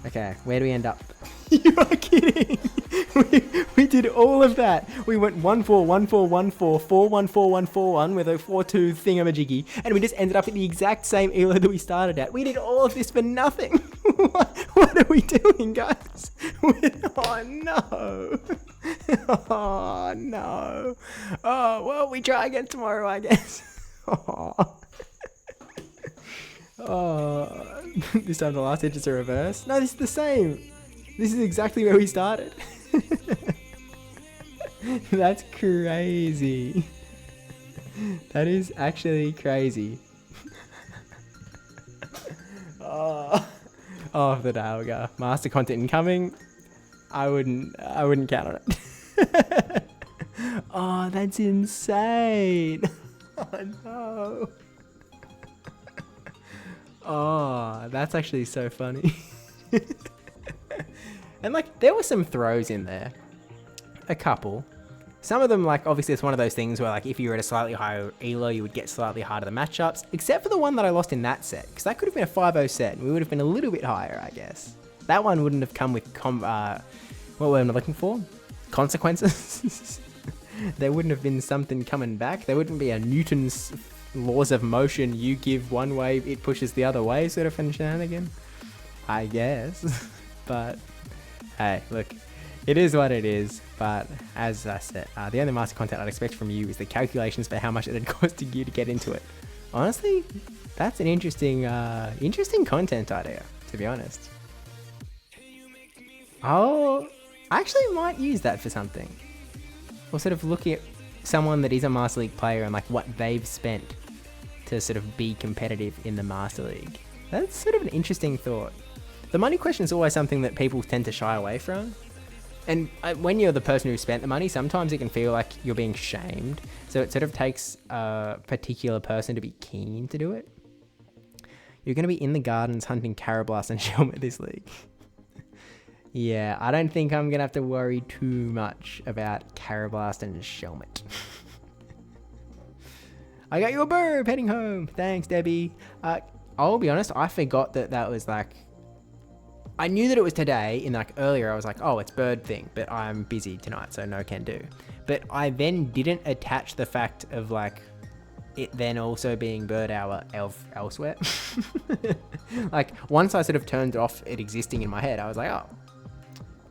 Speaker 1: Okay, where do we end up? You are kidding! we did all of that. We went 1-4-1-4-1-4, 4-1-4-1-4-1 with a 4-2 thingamajiggy, and we just ended up at the exact same elo that we started at. We did all of this for nothing. What are we doing, guys? Oh no! Oh no! Oh well, we try again tomorrow, I guess. Oh, this time the last hit is a reverse. No, this is the same. This is exactly where we started. That's crazy. That is actually crazy. Oh, the Dialga. Master content incoming. I wouldn't count on it. Oh, that's insane. Oh no. Oh, that's actually so funny. And like, there were some throws in there. A couple. Some of them, like, obviously it's one of those things where, like, if you were at a slightly higher elo, you would get slightly harder the matchups. Except for the one that I lost in that set. Because that could have been a 5-0 set. And we would have been a little bit higher, I guess. That one wouldn't have come with, what were I looking for? Consequences? There wouldn't have been something coming back. There wouldn't be a Newton's laws of motion. You give one wave, it pushes the other way sort of shenanigan. I guess. But, hey, look. It is what it is, but as I said, the only master content I'd expect from you is the calculations for how much it had costed you to get into it. Honestly, that's an interesting content idea, to be honest. I actually might use that for something. Or sort of look at someone that is a Master League player and like what they've spent to sort of be competitive in the Master League. That's sort of an interesting thought. The money question is always something that people tend to shy away from. And when you're the person who spent the money, sometimes it can feel like you're being shamed. So it sort of takes a particular person to be keen to do it. You're going to be in the gardens hunting Carablast and Shelmet this league. Yeah, I don't think I'm going to have to worry too much about Carablast and Shelmet. I got you a burb heading home. Thanks, Debbie. I'll be honest, I forgot that was like... I knew that it was today, in like earlier I was like, oh, it's bird thing, but I'm busy tonight, so no can do. But I then didn't attach the fact of like it then also being bird hour elsewhere. Like once I sort of turned off it existing in my head, I was like, oh,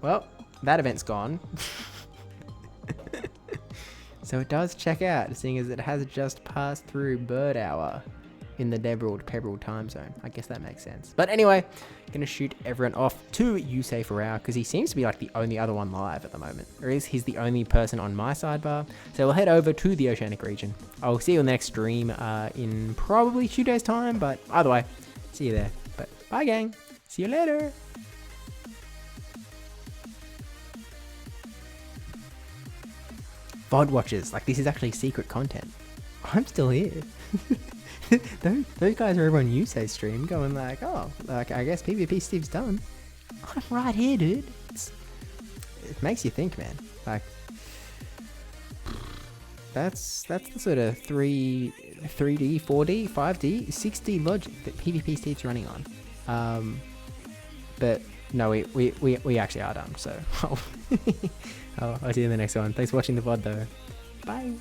Speaker 1: well, that event's gone. So it does check out, seeing as it has just passed through bird hour in the Pebble time zone. I guess that makes sense. But anyway, gonna shoot everyone off to Yusei for hour because he seems to be like the only other one live at the moment. Or is he's the only person on my sidebar. So we'll head over to the Oceanic region. I'll see you on the next stream in probably 2 days time, but either way, see you there. But bye gang, see you later. VOD watchers, like this is actually secret content. I'm still here. Those guys are over on Yusei's stream going like, oh, like I guess PvP Steve's done. I'm right here, dude. It makes you think, man. Like, that's the sort of 3D, 4D, 5D, 6D logic that PvP Steve's running on. But no, we actually are done. So I'll see you in the next one. Thanks for watching the VOD though. Bye.